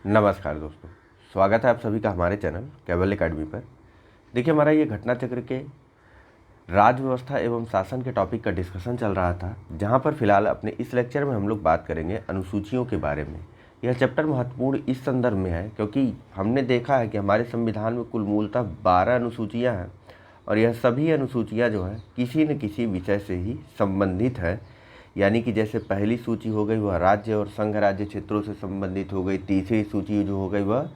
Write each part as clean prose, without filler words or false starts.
नमस्कार दोस्तों, स्वागत है आप सभी का हमारे चैनल केवल एकेडमी पर। देखिए, हमारा ये घटना चक्र के राज्य व्यवस्था एवं शासन के टॉपिक का डिस्कशन चल रहा था, जहां पर फिलहाल अपने इस लेक्चर में हम लोग बात करेंगे अनुसूचियों के बारे में। यह चैप्टर महत्वपूर्ण इस संदर्भ में है क्योंकि हमने देखा है कि हमारे संविधान में कुल मूलतः 12 अनुसूचियाँ हैं और यह सभी अनुसूचियाँ जो है किसी न किसी विषय से ही संबंधित है। यानी कि जैसे पहली सूची हो गई वह राज्य और संघ राज्य क्षेत्रों से संबंधित हो गई, तीसरी सूची जो हो गई वह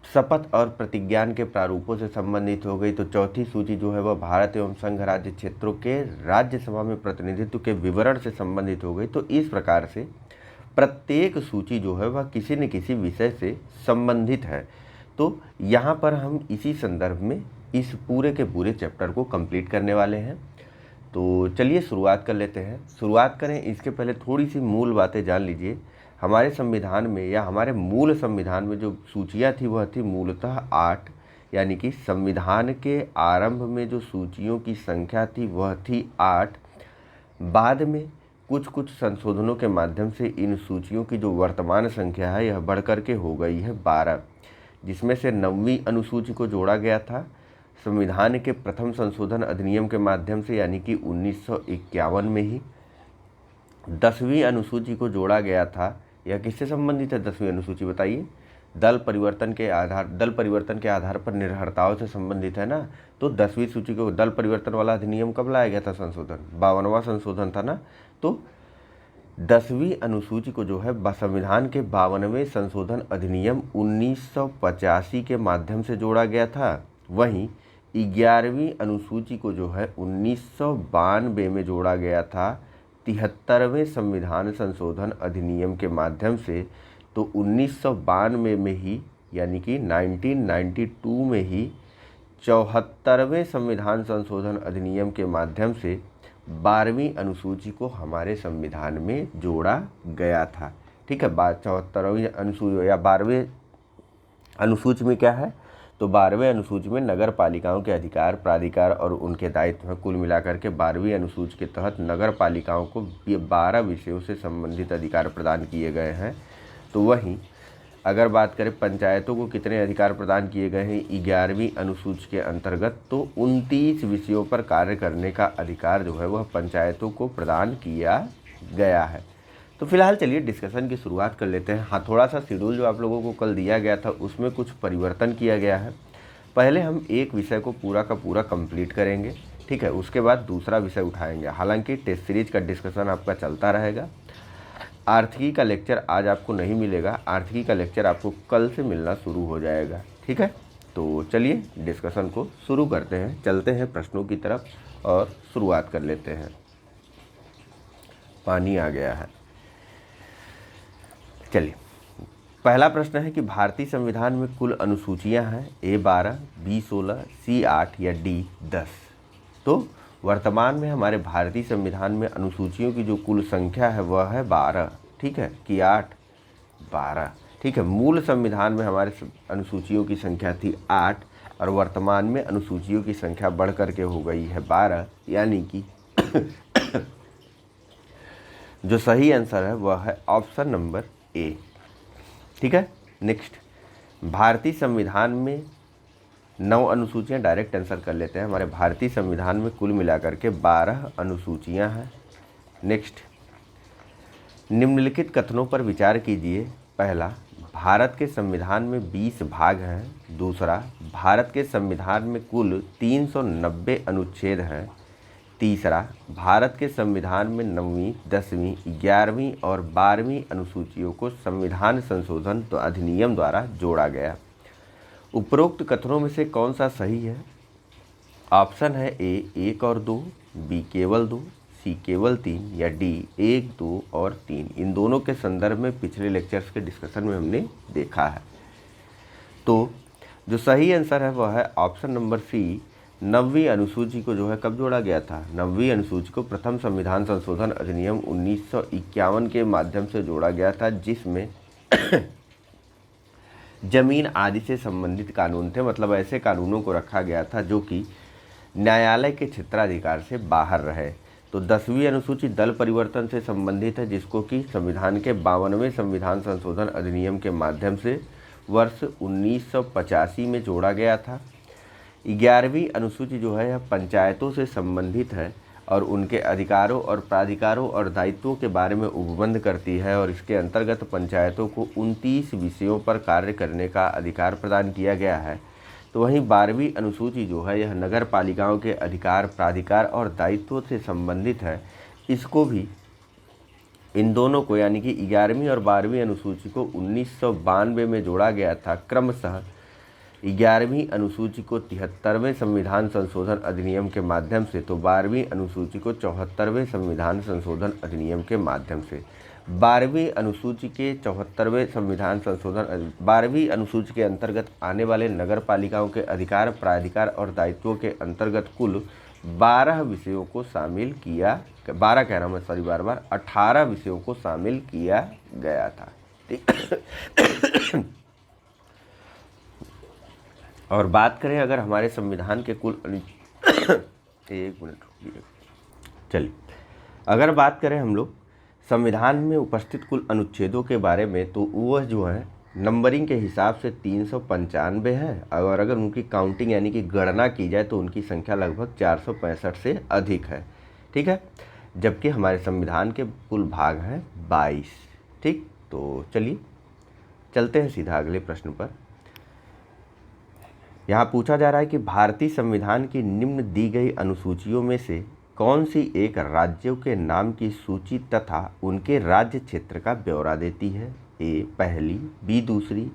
शपथ और प्रतिज्ञान के प्रारूपों से संबंधित हो गई, तो चौथी सूची जो है वह भारत एवं संघ राज्य क्षेत्रों के राज्यसभा में प्रतिनिधित्व के विवरण से संबंधित हो गई। तो इस प्रकार से प्रत्येक सूची जो है वह किसी न किसी विषय से संबंधित है। तो यहाँ पर हम इसी संदर्भ में इस पूरे के पूरे चैप्टर को कंप्लीट करने वाले हैं। तो चलिए शुरुआत कर लेते हैं। शुरुआत करें इसके पहले थोड़ी सी मूल बातें जान लीजिए। हमारे संविधान में या हमारे मूल संविधान में जो सूचियाँ थी वह थी मूलतः 8, यानी कि संविधान के आरंभ में जो सूचियों की संख्या थी वह थी 8। बाद में कुछ संशोधनों के माध्यम से इन सूचियों की जो वर्तमान संख्या है यह बढ़ कर के हो गई है 12, जिसमें से 9वीं अनुसूची को जोड़ा गया था संविधान के प्रथम संशोधन अधिनियम के माध्यम से, यानी कि 1951 में ही। 10वीं अनुसूची को जोड़ा गया था। यह किससे संबंधित है 10वीं अनुसूची, बताइए? दल परिवर्तन के आधार पर निर्भरताओं से संबंधित है ना। तो 10वीं सूची को दल परिवर्तन वाला अधिनियम कब लाया गया था? संशोधन 52वां संशोधन था ना। तो 10वीं अनुसूची को जो है संविधान के 52वें संशोधन अधिनियम 1985 के माध्यम से जोड़ा गया था। वहीं 11वीं अनुसूची को जो है 1992 में जोड़ा गया था 73वें संविधान संशोधन अधिनियम के माध्यम से। तो 1992 में ही, यानी कि 1992 में ही 74वें संविधान संशोधन अधिनियम के माध्यम से 12वीं अनुसूची को हमारे संविधान में जोड़ा गया था। ठीक है, 74वीं अनुसूची या 12वें अनुसूची में क्या है? तो 12वें अनुसूची में नगर पालिकाओं के अधिकार, प्राधिकार और उनके दायित्व हैं। कुल मिलाकर के 12वीं अनुसूची के तहत नगर पालिकाओं को 12 विषयों से संबंधित अधिकार प्रदान किए गए हैं। तो वहीं अगर बात करें पंचायतों को कितने अधिकार प्रदान किए गए हैं 11वीं अनुसूची के अंतर्गत, तो 29 विषयों पर कार्य करने का अधिकार जो है वह पंचायतों को प्रदान किया गया है। तो फिलहाल चलिए डिस्कशन की शुरुआत कर लेते हैं। हाँ, थोड़ा सा शेड्यूल जो आप लोगों को कल दिया गया था उसमें कुछ परिवर्तन किया गया है। पहले हम एक विषय को पूरा का पूरा कंप्लीट करेंगे, ठीक है, उसके बाद दूसरा विषय उठाएंगे। हालांकि टेस्ट सीरीज का डिस्कशन आपका चलता रहेगा। आर्थिकी का लेक्चर आज आपको नहीं मिलेगा, आर्थिकी का लेक्चर आपको कल से मिलना शुरू हो जाएगा, ठीक है। तो चलिए डिस्कशन को शुरू करते हैं, चलते हैं प्रश्नों की तरफ और शुरुआत कर लेते हैं। पानी आ गया है। चलिए, पहला प्रश्न है कि भारतीय संविधान में कुल अनुसूचियां हैं A12, B16, C8 या D10। तो वर्तमान में हमारे भारतीय संविधान में अनुसूचियों की जो कुल संख्या है वह है 12, ठीक है, कि 8, 12, ठीक है। मूल संविधान में हमारे अनुसूचियों की संख्या थी 8 और वर्तमान में अनुसूचियों की संख्या बढ़ करके हो गई है 12, यानी कि जो सही आंसर है वह है ऑप्शन नंबर ए, ठीक है। नेक्स्ट, भारतीय संविधान में 9 अनुसूचियां, डायरेक्ट आंसर कर लेते हैं। हमारे भारतीय संविधान में कुल मिलाकर के 12 अनुसूचियां हैं। नेक्स्ट, निम्नलिखित कथनों पर विचार कीजिए। पहला, भारत के संविधान में 20 भाग हैं। दूसरा, भारत के संविधान में कुल 390 अनुच्छेद हैं। तीसरा, भारत के संविधान में 9वीं, 10वीं, 11वीं और 12वीं अनुसूचियों को संविधान संशोधन तो अधिनियम द्वारा जोड़ा गया। उपरोक्त कथनों में से कौन सा सही है? ऑप्शन है ए 1 और 2, बी केवल 2, सी केवल 3 या डी 1, 2 और 3। इन दोनों के संदर्भ में पिछले लेक्चर्स के डिस्कशन में हमने देखा है। तो जो सही आंसर है वह है ऑप्शन नंबर सी, 9वीं अनुसूची को जो है कब जोड़ा गया था? 9वीं अनुसूची को प्रथम संविधान संशोधन अधिनियम 1951 के माध्यम से जोड़ा गया था, जिसमें जमीन आदि से संबंधित कानून थे। मतलब ऐसे कानूनों को रखा गया था जो कि न्यायालय के क्षेत्राधिकार से बाहर रहे। तो 10वीं अनुसूची दल परिवर्तन से संबंधित है, जिसको कि संविधान के 52वें संविधान संशोधन अधिनियम के माध्यम से वर्ष 1985 में जोड़ा गया था। 11वीं अनुसूची जो है यह पंचायतों से संबंधित है और उनके अधिकारों और प्राधिकारों और दायित्वों के बारे में उपबंध करती है, और इसके अंतर्गत पंचायतों को 29 विषयों पर कार्य करने का अधिकार प्रदान किया गया है। तो वहीं 12वीं अनुसूची जो है यह नगर पालिकाओं के अधिकार, प्राधिकार और दायित्वों से संबंधित है। इसको भी, इन दोनों को यानी कि 11वीं और 12वीं अनुसूची को 1992 में जोड़ा गया था। क्रमशः 11वीं अनुसूची को 73वें संविधान संशोधन अधिनियम के माध्यम से, तो 12वीं अनुसूची को 74वें संविधान संशोधन अधिनियम के माध्यम से। 12वीं अनुसूची के 74वें संविधान संशोधन 12वीं अनुसूची के अंतर्गत आने वाले नगर पालिकाओं के अधिकार, प्राधिकार और दायित्वों के अंतर्गत कुल 12 विषयों को शामिल किया 12 कह रहा हूँ मैं, सॉरी, बार 18 विषयों को शामिल किया गया था। ठीक। और बात करें अगर हमारे संविधान के कुल एक मिनट रुकिए, चलिए, अगर बात करें हम लोग संविधान में उपस्थित कुल अनुच्छेदों के बारे में, तो वह जो है नंबरिंग के हिसाब से 395 है, और अगर उनकी काउंटिंग यानी कि गणना की जाए तो उनकी संख्या लगभग 465 से अधिक है। ठीक है, जबकि हमारे संविधान के कुल भाग हैं 22। ठीक, तो चलिए चलते हैं सीधा अगले प्रश्न पर। यहाँ पूछा जा रहा है कि भारतीय संविधान की निम्न दी गई अनुसूचियों में से कौन सी एक राज्यों के नाम की सूची तथा उनके राज्य क्षेत्र का ब्यौरा देती है? ए पहली, बी दूसरी,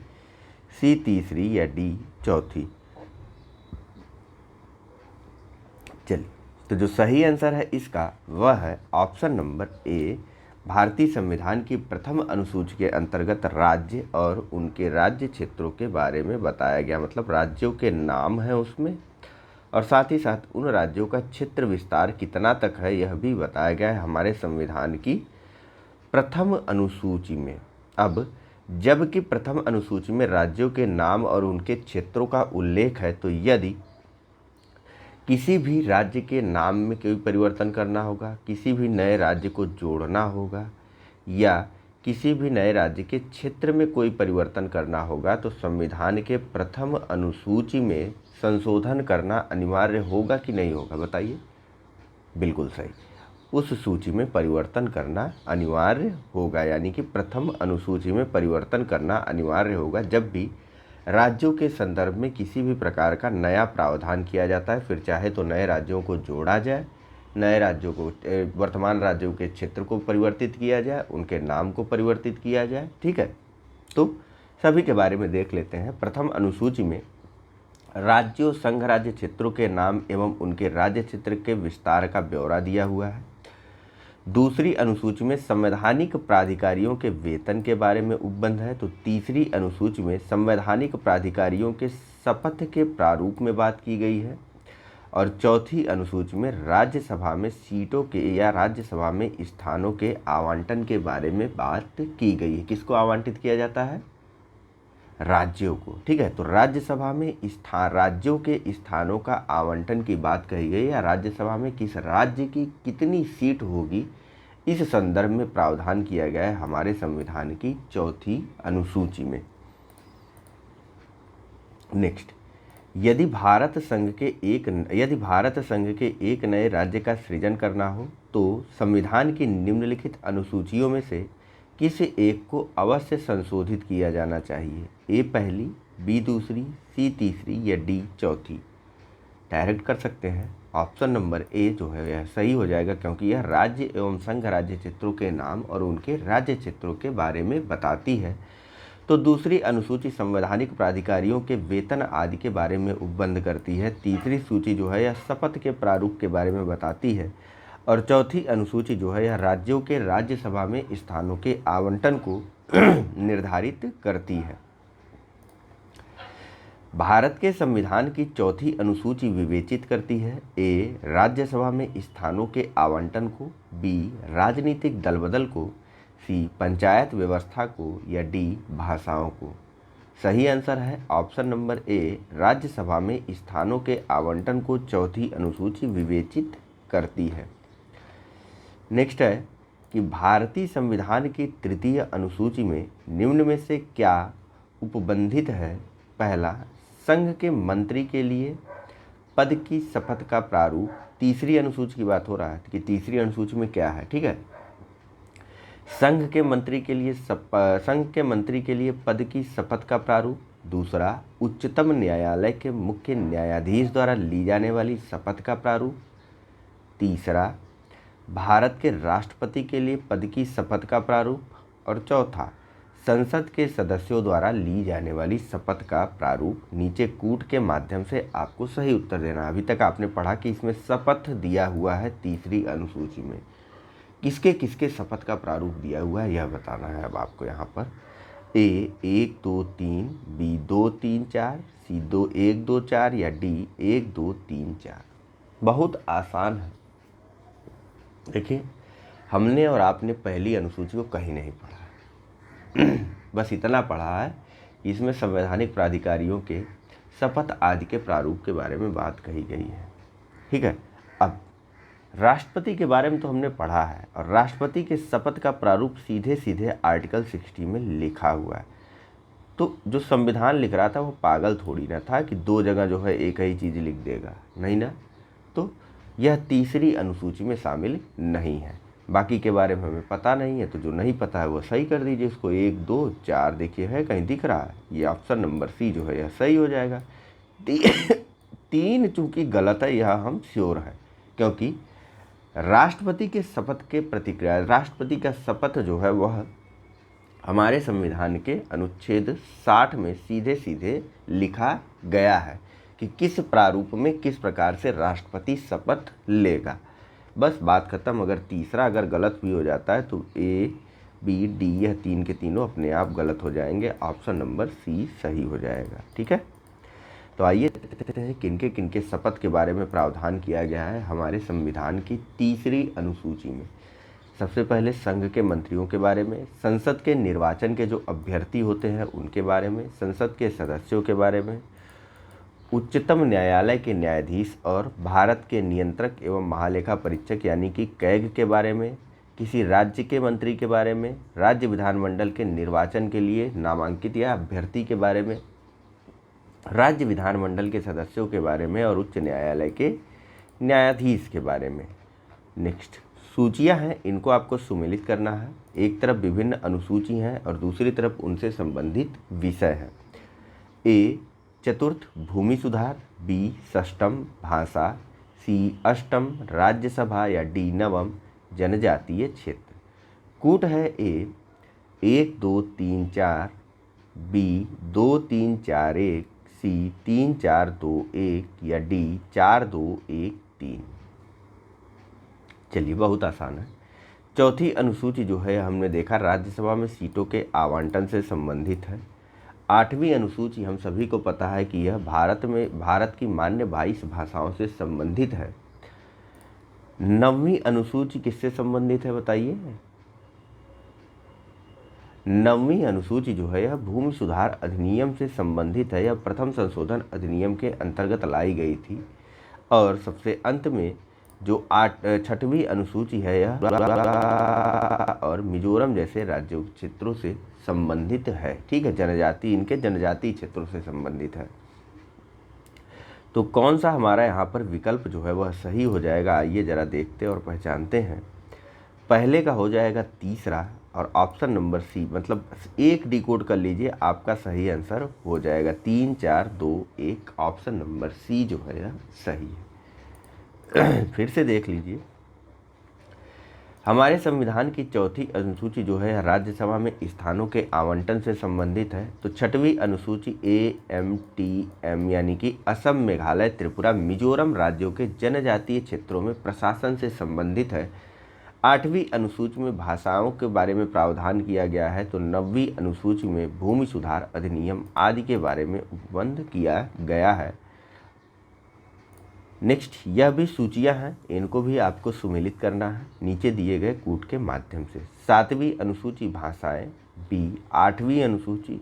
सी तीसरी या डी चौथी। चलिए, तो जो सही आंसर है इसका वह है ऑप्शन नंबर ए। भारतीय संविधान की प्रथम अनुसूची के अंतर्गत राज्य और उनके राज्य क्षेत्रों के बारे में बताया गया, मतलब राज्यों के नाम हैं उसमें, और साथ ही साथ उन राज्यों का क्षेत्र विस्तार कितना तक है यह भी बताया गया है हमारे संविधान की प्रथम अनुसूची में। अब जबकि प्रथम अनुसूची में राज्यों के नाम और उनके क्षेत्रों का उल्लेख है, तो यदि किसी भी राज्य के नाम में कोई परिवर्तन करना होगा, किसी भी नए राज्य को जोड़ना होगा, या किसी भी नए राज्य के क्षेत्र में कोई परिवर्तन करना होगा, तो संविधान के प्रथम अनुसूची में संशोधन करना अनिवार्य होगा कि नहीं होगा, बताइए। बिल्कुल सही, उस सूची में परिवर्तन करना अनिवार्य होगा, यानी कि प्रथम अनुसूची में परिवर्तन करना अनिवार्य होगा जब भी राज्यों के संदर्भ में किसी भी प्रकार का नया प्रावधान किया जाता है। फिर चाहे तो नए राज्यों को जोड़ा जाए, नए राज्यों को, वर्तमान राज्यों के क्षेत्र को परिवर्तित किया जाए, उनके नाम को परिवर्तित किया जाए। ठीक है, तो सभी के बारे में देख लेते हैं। प्रथम अनुसूची में राज्यों, संघ राज्य क्षेत्रों के नाम एवं उनके राज्य क्षेत्र के विस्तार का ब्यौरा दिया हुआ है। दूसरी अनुसूची में संवैधानिक प्राधिकारियों के वेतन के बारे में उपबंध है। तो तीसरी अनुसूची में संवैधानिक प्राधिकारियों के शपथ के प्रारूप में बात की गई है। और चौथी अनुसूची में राज्यसभा में सीटों के या राज्यसभा में स्थानों के आवंटन के बारे में बात की गई है। किसको आवंटित किया जाता है? राज्यों को। ठीक है, तो राज्यसभा में राज्यों के स्थानों का आवंटन की बात कही गई, या राज्यसभा में किस राज्य की कितनी सीट होगी, इस संदर्भ में प्रावधान किया गया है हमारे संविधान की चौथी अनुसूची में। नेक्स्ट, यदि भारत संघ के एक नए राज्य का सृजन करना हो, तो संविधान की निम्नलिखित अनुसूचियों में से किस एक को अवश्य संशोधित किया जाना चाहिए? ए पहली, बी दूसरी, सी तीसरी या डी चौथी। डायरेक्ट कर सकते हैं, ऑप्शन नंबर ए जो है यह सही हो जाएगा, क्योंकि यह राज्य एवं संघ राज्य क्षेत्रों के नाम और उनके राज्य क्षेत्रों के बारे में बताती है। तो दूसरी अनुसूची संवैधानिक प्राधिकारियों के वेतन आदि के बारे में उपबंध करती है। तीसरी सूची जो है यह शपथ के प्रारूप के बारे में बताती है। और चौथी अनुसूची जो है यह राज्यों के राज्यसभा में स्थानों के आवंटन को निर्धारित करती है। भारत के संविधान की चौथी अनुसूची विवेचित करती है ए राज्यसभा में स्थानों के आवंटन को, बी राजनीतिक दलबदल को, सी पंचायत व्यवस्था को या डी भाषाओं को। सही आंसर है ऑप्शन नंबर ए, राज्यसभा में स्थानों के आवंटन को चौथी अनुसूची विवेचित करती है। नेक्स्ट है कि भारतीय संविधान की तृतीय अनुसूची में निम्न में से क्या उपबंधित है। पहला, संघ के मंत्री के लिए पद की शपथ का प्रारूप। तीसरी अनुसूची की बात हो रहा है कि तीसरी अनुसूची में क्या है, ठीक है। संघ के मंत्री के लिए पद की शपथ का प्रारूप। दूसरा, उच्चतम न्यायालय के मुख्य न्यायाधीश द्वारा ली जाने वाली शपथ का प्रारूप। तीसरा, भारत के राष्ट्रपति के लिए पद की शपथ का प्रारूप। और चौथा, संसद के सदस्यों द्वारा ली जाने वाली शपथ का प्रारूप। नीचे कूट के माध्यम से आपको सही उत्तर देना। अभी तक आपने पढ़ा कि इसमें शपथ दिया हुआ है तीसरी अनुसूची में, किसके किसके शपथ का प्रारूप दिया हुआ है यह बताना है अब आपको यहाँ पर। ए 1 2 3, बी 2 3 4, सी 2 1 2 4 या डी 1 2 3 4। बहुत आसान है। देखिए, हमने और आपने पहली अनुसूची को कहीं नहीं पढ़ा है बस इतना पढ़ा है कि इसमें संवैधानिक प्राधिकारियों के शपथ आदि के प्रारूप के बारे में बात कही गई है, ठीक है। अब राष्ट्रपति के बारे में तो हमने पढ़ा है, और राष्ट्रपति के शपथ का प्रारूप सीधे सीधे आर्टिकल 60 में लिखा हुआ है। तो जो संविधान लिख रहा था वो पागल थोड़ी ना था कि दो जगह जो है एक ही चीज़ लिख देगा, नहीं ना। तो यह तीसरी अनुसूची में शामिल नहीं है। बाकी के बारे में हमें पता नहीं है, तो जो नहीं पता है वो सही कर दीजिए उसको। 1 2 4 देखिए है कहीं दिख रहा है, ये ऑप्शन नंबर सी जो है यह सही हो जाएगा। 3 चूँकि गलत है यह हम श्योर है, क्योंकि राष्ट्रपति के शपथ के प्रतिक्रिया, राष्ट्रपति का शपथ जो है वह हमारे संविधान के अनुच्छेद 60 में सीधे सीधे लिखा गया है कि किस प्रारूप में किस प्रकार से राष्ट्रपति शपथ लेगा। बस बात खत्म। अगर तीसरा अगर गलत भी हो जाता है तो ए बी डी यह 3 के तीनों अपने आप गलत हो जाएंगे, ऑप्शन नंबर सी सही हो जाएगा, ठीक है। तो आइए देखते हैं किनके किनके शपथ के बारे में प्रावधान किया गया है हमारे संविधान की तीसरी अनुसूची में। सबसे पहले संघ के मंत्रियों के बारे में, संसद के निर्वाचन के जो अभ्यर्थी होते हैं उनके बारे में, संसद के सदस्यों के बारे में, उच्चतम न्यायालय के न्यायाधीश और भारत के नियंत्रक एवं महालेखा परीक्षक यानी कि कैग के बारे में, किसी राज्य के मंत्री के बारे में, राज्य विधानमंडल के निर्वाचन के लिए नामांकित या अभ्यर्थी के बारे में, राज्य विधानमंडल के सदस्यों के बारे में और उच्च न्यायालय के न्यायाधीश के बारे में। नेक्स्ट सूचियां हैं, इनको आपको सुमेलित करना है। एक तरफ विभिन्न अनुसूची हैं और दूसरी तरफ उनसे संबंधित विषय हैं। ए चतुर्थ भूमि सुधार, बी षष्ठम भाषा, सी अष्टम राज्यसभा या डी नवम जनजातीय क्षेत्र। कूट है ए 1 2 3 4, बी 2 3 4 1, सी 3 4 2 1 या डी 4 2 1 3। चलिए बहुत आसान है। चौथी अनुसूची जो है हमने देखा राज्यसभा में सीटों के आवंटन से संबंधित है। 8वीं अनुसूची हम सभी को पता है कि यह भारत की मान्य 22 भाषाओं से संबंधित है। 9वीं अनुसूची किससे संबंधित है बताइए। 9वीं अनुसूची जो है यह भूमि सुधार अधिनियम से संबंधित है। यह प्रथम संशोधन अधिनियम के अंतर्गत लाई गई थी। और सबसे अंत में जो 6वीं अनुसूची है यह और मिजोरम जैसे राज्यों क्षेत्रों से संबंधित है, ठीक है। इनके जनजातीय क्षेत्रों से संबंधित है। तो कौन सा हमारा यहाँ पर विकल्प जो है वह सही हो जाएगा, आइए जरा देखते और पहचानते हैं। पहले का हो जाएगा तीसरा और ऑप्शन नंबर सी, मतलब एक डिकोड कर लीजिए, आपका सही आंसर हो जाएगा 3 4 2 1। ऑप्शन नंबर सी जो है यह सही है। फिर से देख लीजिए, हमारे संविधान की चौथी अनुसूची जो है राज्यसभा में स्थानों के आवंटन से संबंधित है। तो 6वीं अनुसूची AMTM यानी कि असम, मेघालय, त्रिपुरा, मिजोरम राज्यों के जनजातीय क्षेत्रों में प्रशासन से संबंधित है। 8वीं अनुसूची में भाषाओं के बारे में प्रावधान किया गया है। तो 9वीं अनुसूची में भूमि सुधार अधिनियम आदि के बारे में उपबंध किया गया है। नेक्स्ट यह भी सूचियां हैं, इनको भी आपको सुमेलित करना है नीचे दिए गए कूट के माध्यम से। 7वीं अनुसूची भाषाएं, बी 8वीं अनुसूची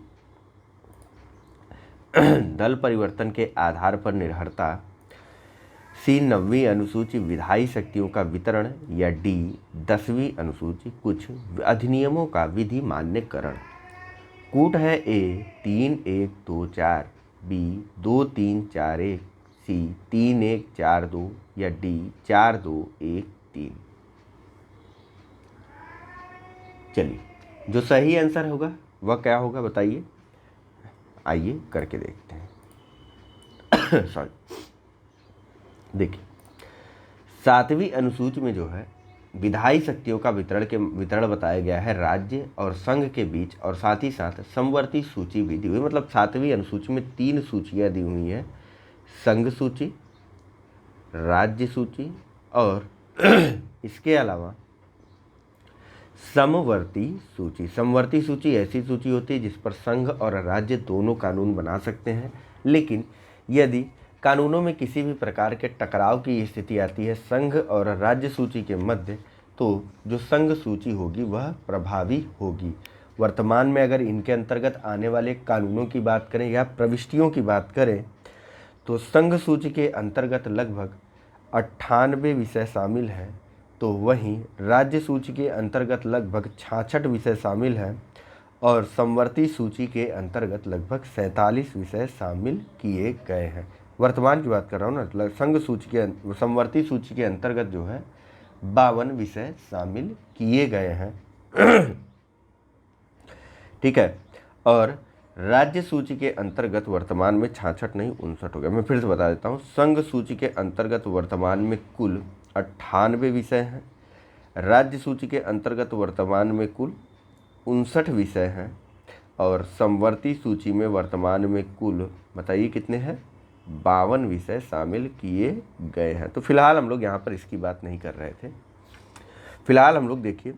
दल परिवर्तन के आधार पर निर्भरता, सी 9वीं अनुसूची विधायी शक्तियों का वितरण, या डी 10वीं अनुसूची कुछ अधिनियमों का विधि मान्यकरण। कूट है ए 3-1-2-4, बी 2-3-4-1, सी 3-1-4-2 या डी 4-2-1-3। चलिए, जो सही आंसर होगा वह क्या होगा बताइए, आइए करके देखते हैं। सॉरी, देखिए 7वीं अनुसूची में जो है विधायी शक्तियों का वितरण बताया गया है राज्य और संघ के बीच, और साथ ही साथ समवर्ती सूची भी दी हुई। मतलब 7वीं अनुसूची में 3 सूचियाँ दी हुई हैं, संघ सूची, राज्य सूची और इसके अलावा समवर्ती सूची। समवर्ती सूची ऐसी सूची होती है जिस पर संघ और राज्य दोनों कानून बना सकते हैं, लेकिन यदि कानूनों में किसी भी प्रकार के टकराव की स्थिति आती है संघ और राज्य सूची के मध्य, तो जो संघ सूची होगी वह प्रभावी होगी। वर्तमान में अगर इनके अंतर्गत आने वाले कानूनों की बात करें या प्रविष्टियों की बात करें, तो संघ सूची के अंतर्गत लगभग 98 विषय शामिल हैं, तो वहीं राज्य सूची के अंतर्गत लगभग 66 विषय शामिल हैं और समवर्ती सूची के अंतर्गत लगभग 47 विषय शामिल किए गए हैं। वर्तमान की बात कर रहा हूँ ना, संघ सूची के समवर्ती सूची के अंतर्गत जो है 52 विषय शामिल किए गए हैं। ठीक है, और राज्य सूची के अंतर्गत वर्तमान में 66 नहीं 59 हो गया। मैं फिर से बता देता हूँ, संघ सूची के अंतर्गत वर्तमान में कुल 98 विषय हैं, राज्य सूची के अंतर्गत वर्तमान में कुल 59 विषय हैं और समवर्ती सूची में वर्तमान में कुल बताइए कितने हैं, 52 विषय शामिल किए गए हैं। तो फिलहाल हम लोग यहाँ पर इसकी बात नहीं कर रहे थे, फिलहाल हम लोग देखिए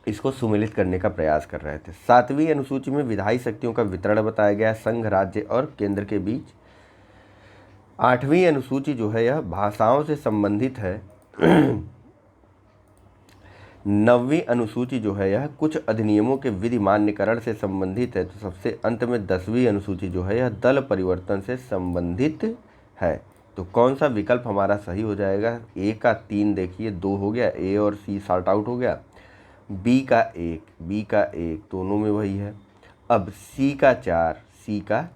इसको सुमेलित करने का प्रयास कर रहे थे। 7वीं अनुसूची में विधायी शक्तियों का वितरण बताया गया है संघ, राज्य और केंद्र के बीच। 8वीं अनुसूची जो है यह भाषाओं से संबंधित है। 9वीं अनुसूची जो है यह कुछ अधिनियमों के विधि मान्यकरण से संबंधित है। तो सबसे अंत में 10वीं अनुसूची जो है यह दल परिवर्तन से संबंधित है। तो कौन सा विकल्प हमारा सही हो जाएगा? ए का 3 देखिए 2 हो गया, ए और सी सॉर्ट आउट हो गया, बी का 1 दोनों में वही है। अब सी का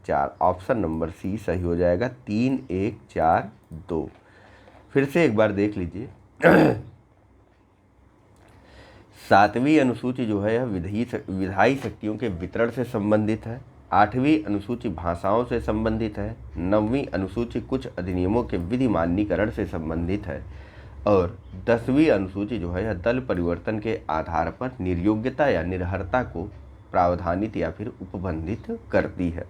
4 ऑप्शन नंबर सी सही हो जाएगा, 3 1 4 2। फिर से एक बार देख लीजिए। 7वीं अनुसूची जो है यह विधायी शक्तियों के वितरण से संबंधित है। 8वीं अनुसूची भाषाओं से संबंधित है। 9वीं अनुसूची कुछ अधिनियमों के विधि मान्यकरण से संबंधित है और 10वीं अनुसूची जो है यह दल परिवर्तन के आधार पर निर्योग्यता या निरर्हता को प्रावधानित या फिर उपबंधित करती है।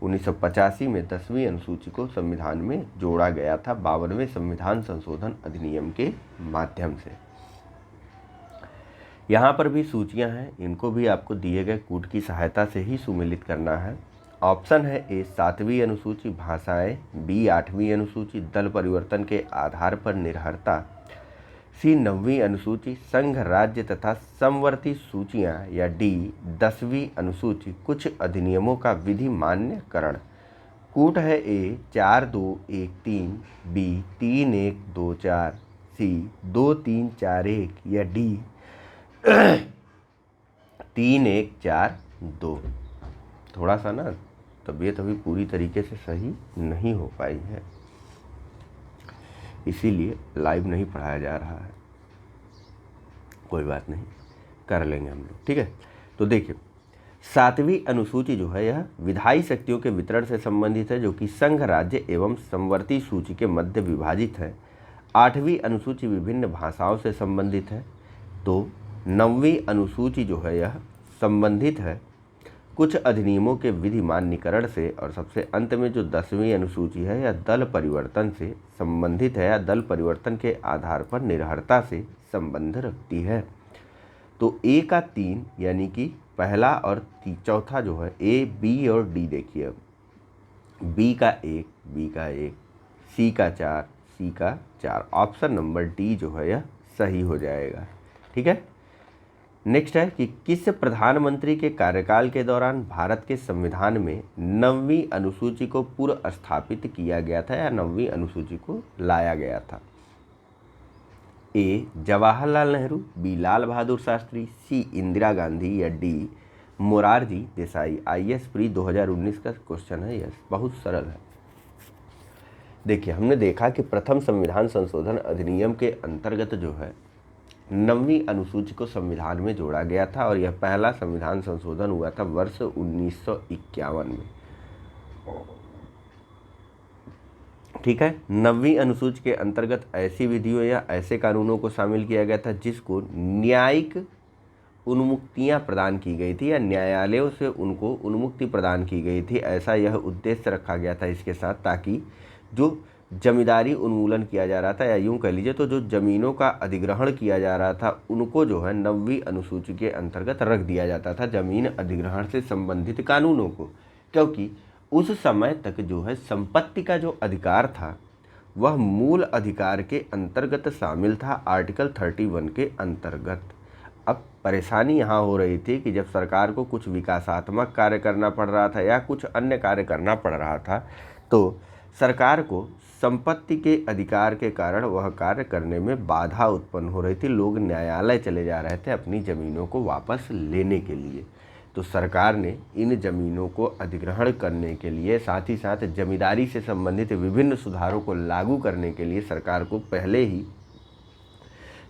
1985 में 10वीं अनुसूची को संविधान में जोड़ा गया था 52वें संविधान संशोधन अधिनियम के माध्यम से। यहाँ पर भी सूचियाँ हैं, इनको भी आपको दिए गए कूट की सहायता से ही सुमेलित करना है। ऑप्शन है ए 7वीं अनुसूची भाषाएं, बी 8वीं अनुसूची दल परिवर्तन के आधार पर निरर्हता, सी 9वीं अनुसूची संघ राज्य तथा समवर्ती सूचियां या डी 10वीं अनुसूची कुछ अधिनियमों का विधि मान्यकरण। कूट है ए 4-2-1-3, बी 3-1-2-4, सी 2-3-4-1 या डी 3-1-4-2। थोड़ा सा ना तबीयत अभी पूरी तरीके से सही नहीं हो पाई है, इसीलिए लाइव नहीं पढ़ाया जा रहा है। कोई बात नहीं, कर लेंगे हम लोग, ठीक है। तो देखिए 7वीं अनुसूची जो है यह विधायी शक्तियों के वितरण से संबंधित है, जो कि संघ राज्य एवं समवर्ती सूची के मध्य विभाजित है। 8वीं अनुसूची विभिन्न भाषाओं से संबंधित है। तो 9वीं अनुसूची जो है यह संबंधित है कुछ अधिनियमों के विधि मान्यकरण से, और सबसे अंत में जो 10वीं अनुसूची है यह दल परिवर्तन से संबंधित है या दल परिवर्तन के आधार पर निरर्हता से संबंध रखती है। तो ए का 3 यानी कि पहला और चौथा जो है ए बी और डी, देखिए बी का 1, सी का 4, ऑप्शन नंबर डी जो है यह सही हो जाएगा, ठीक है। नेक्स्ट है कि किस प्रधानमंत्री के कार्यकाल के दौरान भारत के संविधान में 9वीं अनुसूची को पुनर्स्थापित किया गया था या 9वीं अनुसूची को लाया गया था? ए जवाहरलाल नेहरू, बी लाल बहादुर शास्त्री, सी इंदिरा गांधी या D Morarji Desai. IAS pre 2019 का क्वेश्चन है। यस, बहुत सरल है। देखिए, हमने देखा कि प्रथम संविधान संशोधन अधिनियम के अंतर्गत जो है 9वीं अनुसूची को संविधान में जोड़ा गया था और यह पहला संविधान संशोधन हुआ था वर्ष 1951 में। ठीक है, 9वीं अनुसूची के अंतर्गत ऐसी विधियों या ऐसे कानूनों को शामिल किया गया था जिसको न्यायिक उन्मुक्तियां प्रदान की गई थी या न्यायालयों से उनको उन्मुक्ति प्रदान की गई थी। ऐसा यह उद्देश्य रखा गया था इसके साथ, ताकि जो जमींदारी उन्मूलन किया जा रहा था या यूं कह लीजिए तो जो ज़मीनों का अधिग्रहण किया जा रहा था उनको जो है 9वीं अनुसूची के अंतर्गत रख दिया जाता था, ज़मीन अधिग्रहण से संबंधित कानूनों को, क्योंकि उस समय तक जो है संपत्ति का जो अधिकार था वह मूल अधिकार के अंतर्गत शामिल था, आर्टिकल 31 के अंतर्गत। अब परेशानी यहाँ हो रही थी कि जब सरकार को कुछ विकासात्मक कार्य करना पड़ रहा था या कुछ अन्य कार्य करना पड़ रहा था तो सरकार को संपत्ति के अधिकार के कारण वह कार्य करने में बाधा उत्पन्न हो रही थी। लोग न्यायालय चले जा रहे थे अपनी ज़मीनों को वापस लेने के लिए। तो सरकार ने इन ज़मीनों को अधिग्रहण करने के लिए, साथ ही साथ जमींदारी से संबंधित विभिन्न सुधारों को लागू करने के लिए सरकार को पहले ही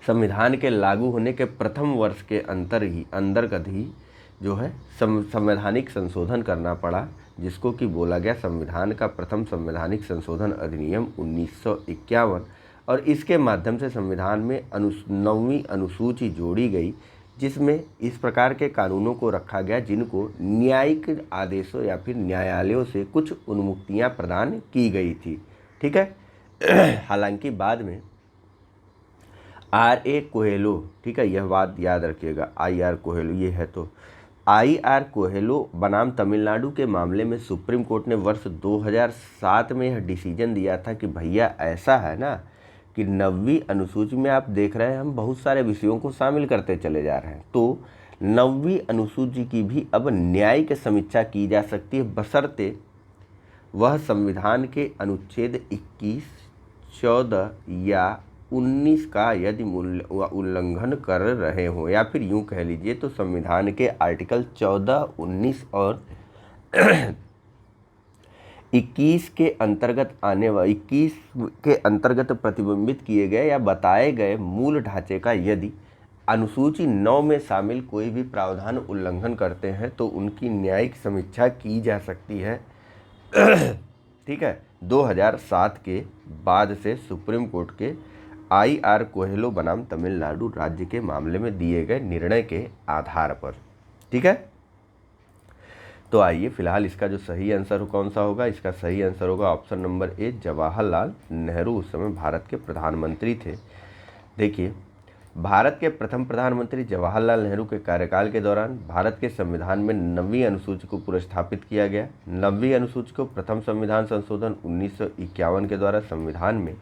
संविधान के लागू होने के प्रथम वर्ष के अंतर्गत ही जो है संवैधानिक संशोधन करना पड़ा, जिसको कि बोला गया संविधान का प्रथम संवैधानिक संशोधन अधिनियम 1951। और इसके माध्यम से संविधान में 9वीं अनुसूची जोड़ी गई, जिसमें इस प्रकार के कानूनों को रखा गया जिनको न्यायिक आदेशों या फिर न्यायालयों से कुछ उन्मुक्तियां प्रदान की गई थी। ठीक है, हालांकि बाद में R.A. कोहेलो, ठीक है, यह बात याद रखिएगा, I.R. कोहेलो ये है, तो I.R. कोहेलो बनाम तमिलनाडु के मामले में सुप्रीम कोर्ट ने वर्ष 2007 में यह डिसीजन दिया था कि भैया ऐसा है ना कि 9वीं अनुसूची में आप देख रहे हैं हम बहुत सारे विषयों को शामिल करते चले जा रहे हैं, तो 9वीं अनुसूची की भी अब न्यायिक समीक्षा की जा सकती है, बशर्ते वह संविधान के अनुच्छेद 21, 14 या 19 का यदि उल्लंघन कर रहे हो, या फिर यूं कह लीजिए तो संविधान के आर्टिकल 14, 19 और 21 के अंतर्गत आने वाले 21 के अंतर्गत प्रतिबिंबित किए गए या बताए गए मूल ढांचे का यदि अनुसूची 9 में शामिल कोई भी प्रावधान उल्लंघन करते हैं तो उनकी न्यायिक समीक्षा की जा सकती है। ठीक है, 2007 के बाद से सुप्रीम कोर्ट के I.R. कोहेलो बनाम तमिलनाडु राज्य के मामले में दिए गए निर्णय के आधार पर। ठीक है, तो आइए फिलहाल इसका जो सही आंसर कौन सा होगा, इसका सही आंसर होगा option number A, Jawaharlal Nehru उस समय भारत के प्रधानमंत्री थे। देखिए, भारत के प्रथम प्रधानमंत्री जवाहरलाल नेहरू के कार्यकाल के दौरान भारत के संविधान में 9वीं अनुसूची को पुनर्स्थापित किया गया। 9वीं अनुसूची को प्रथम संविधान संशोधन 1951 के द्वारा संविधान में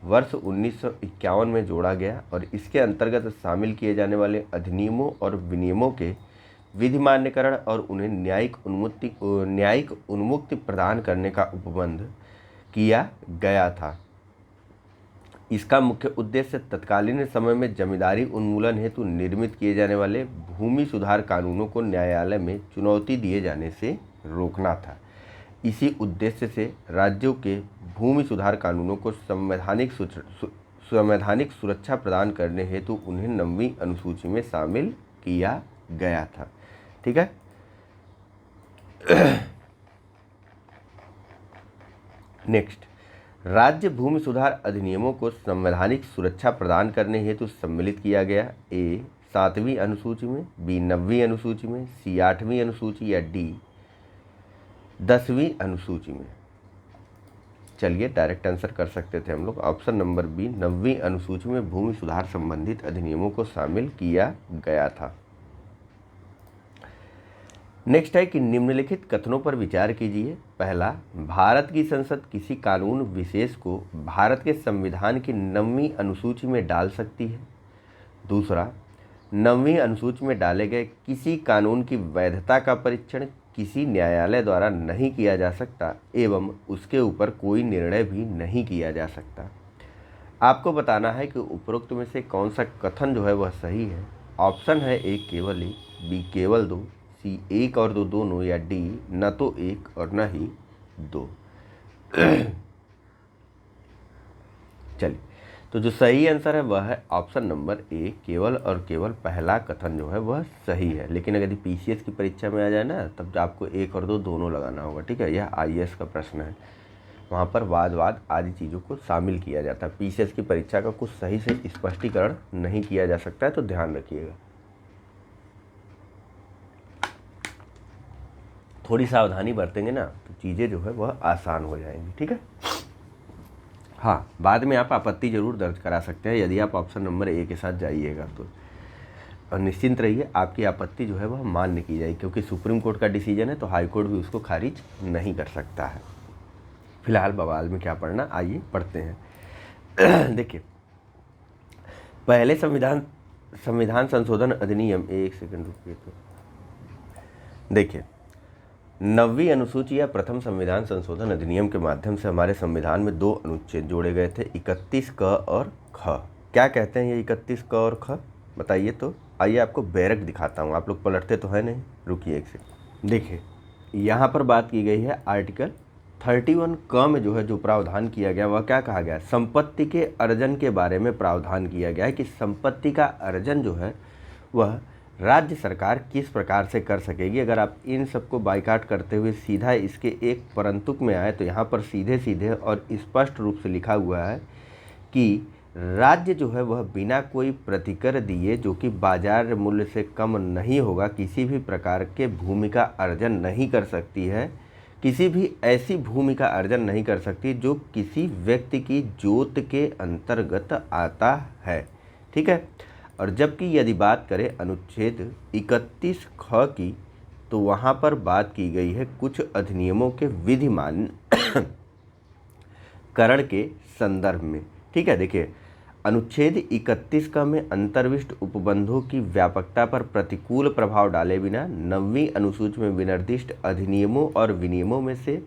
वर्ष 1951 में जोड़ा गया और इसके अंतर्गत शामिल किए जाने वाले अधिनियमों और विनियमों के विधि मान्यकरण और उन्हें न्यायिक उन्मुक्ति प्रदान करने का उपबंध किया गया था। इसका मुख्य उद्देश्य तत्कालीन समय में जमींदारी उन्मूलन हेतु निर्मित किए जाने वाले भूमि सुधार कानूनों को न्यायालय में चुनौती दिए जाने से रोकना था। इसी उद्देश्य से राज्यों के भूमि सुधार कानूनों को संवैधानिक सुरक्षा प्रदान करने हेतु उन्हें 9वीं अनुसूची में शामिल किया गया था। ठीक है, नेक्स्ट, राज्य भूमि सुधार अधिनियमों को संवैधानिक सुरक्षा प्रदान करने हेतु सम्मिलित किया गया। ए 7वीं अनुसूची में, बी 9वीं अनुसूची में, सी 8वीं अनुसूची या डी 10वीं अनुसूची में। चलिए डायरेक्ट आंसर कर सकते थे हम लोग, ऑप्शन नंबर बी 9वीं अनुसूची में भूमि सुधार संबंधित अधिनियमों को शामिल किया गया था। नेक्स्ट है कि निम्नलिखित कथनों पर विचार कीजिए। पहला, भारत की संसद किसी कानून विशेष को भारत के संविधान की 9वीं अनुसूची में डाल सकती है। दूसरा, 9वीं अनुसूची में डाले गए किसी कानून की वैधता का परीक्षण किसी न्यायालय द्वारा नहीं किया जा सकता एवं उसके ऊपर कोई निर्णय भी नहीं किया जा सकता। आपको बताना है कि उपरोक्त में से कौन सा कथन जो है वह सही है। ऑप्शन है ए केवल एक, बी केवल दो, सी एक और दो दोनों, या डी न तो एक और न ही दो। चलिए, तो जो सही आंसर है वह है ऑप्शन नंबर ए, केवल और केवल पहला कथन जो है वह सही है। लेकिन अगर पीसीएस की परीक्षा में आ जाए ना, तब आपको एक और दो दोनों लगाना होगा। ठीक है, यह आईएएस का प्रश्न है, वहाँ पर वाद आदि चीज़ों को शामिल किया जाता है। पीसीएस की परीक्षा का कुछ सही से स्पष्टीकरण नहीं किया जा सकता है, तो ध्यान रखिएगा। थोड़ी सावधानी बरतेंगे ना तो चीज़ें जो है वह आसान हो जाएंगी। ठीक है, हाँ, बाद में आप आपत्ति जरूर दर्ज करा सकते हैं यदि आप ऑप्शन नंबर ए के साथ जाइएगा तो। और निश्चिंत रहिए, आपकी आपत्ति जो है वह मान्य की जाएगी, क्योंकि सुप्रीम कोर्ट का डिसीजन है तो हाई कोर्ट भी उसको खारिज नहीं कर सकता है। फिलहाल बवाल में क्या पढ़ना, आइए पढ़ते हैं। देखिए, पहले संविधान संशोधन अधिनियम, एक सेकंड रुकिए। तो देखिए, 9वीं अनुसूची या प्रथम संविधान संशोधन अधिनियम के माध्यम से हमारे संविधान में 2 अनुच्छेद जोड़े गए थे, 31 क और ख। क्या कहते हैं ये 31 क और ख, बताइए। तो आइए आपको बैरक दिखाता हूँ, आप लोग पलटते तो है नहीं, रुकिए एक सेकंड। देखिए, यहाँ पर बात की गई है आर्टिकल 31 क में जो है जो प्रावधान किया गया वह क्या कहा गया, संपत्ति के अर्जन के बारे में प्रावधान किया गया है कि संपत्ति का अर्जन जो है वह राज्य सरकार किस प्रकार से कर सकेगी। अगर आप इन सबको बाइकाट करते हुए सीधा इसके एक परंतुक में आए तो यहाँ पर सीधे सीधे और स्पष्ट रूप से लिखा हुआ है कि राज्य जो है वह बिना कोई प्रतिकर दिए, जो कि बाजार मूल्य से कम नहीं होगा, किसी भी प्रकार के भूमि का अर्जन नहीं कर सकती है, किसी भी ऐसी भूमि का अर्जन नहीं कर सकती जो किसी व्यक्ति की जोत के अंतर्गत आता है। ठीक है, और जबकि यदि बात करें अनुच्छेद 31 ख की, तो वहाँ पर बात की गई है कुछ अधिनियमों के विधिमान करण के संदर्भ में। ठीक है, देखिए, अनुच्छेद 31 क में अंतर्विष्ट उपबंधों की व्यापकता पर प्रतिकूल प्रभाव डाले बिना 9वीं अनुसूची में विनिर्दिष्ट अधिनियमों और विनियमों में से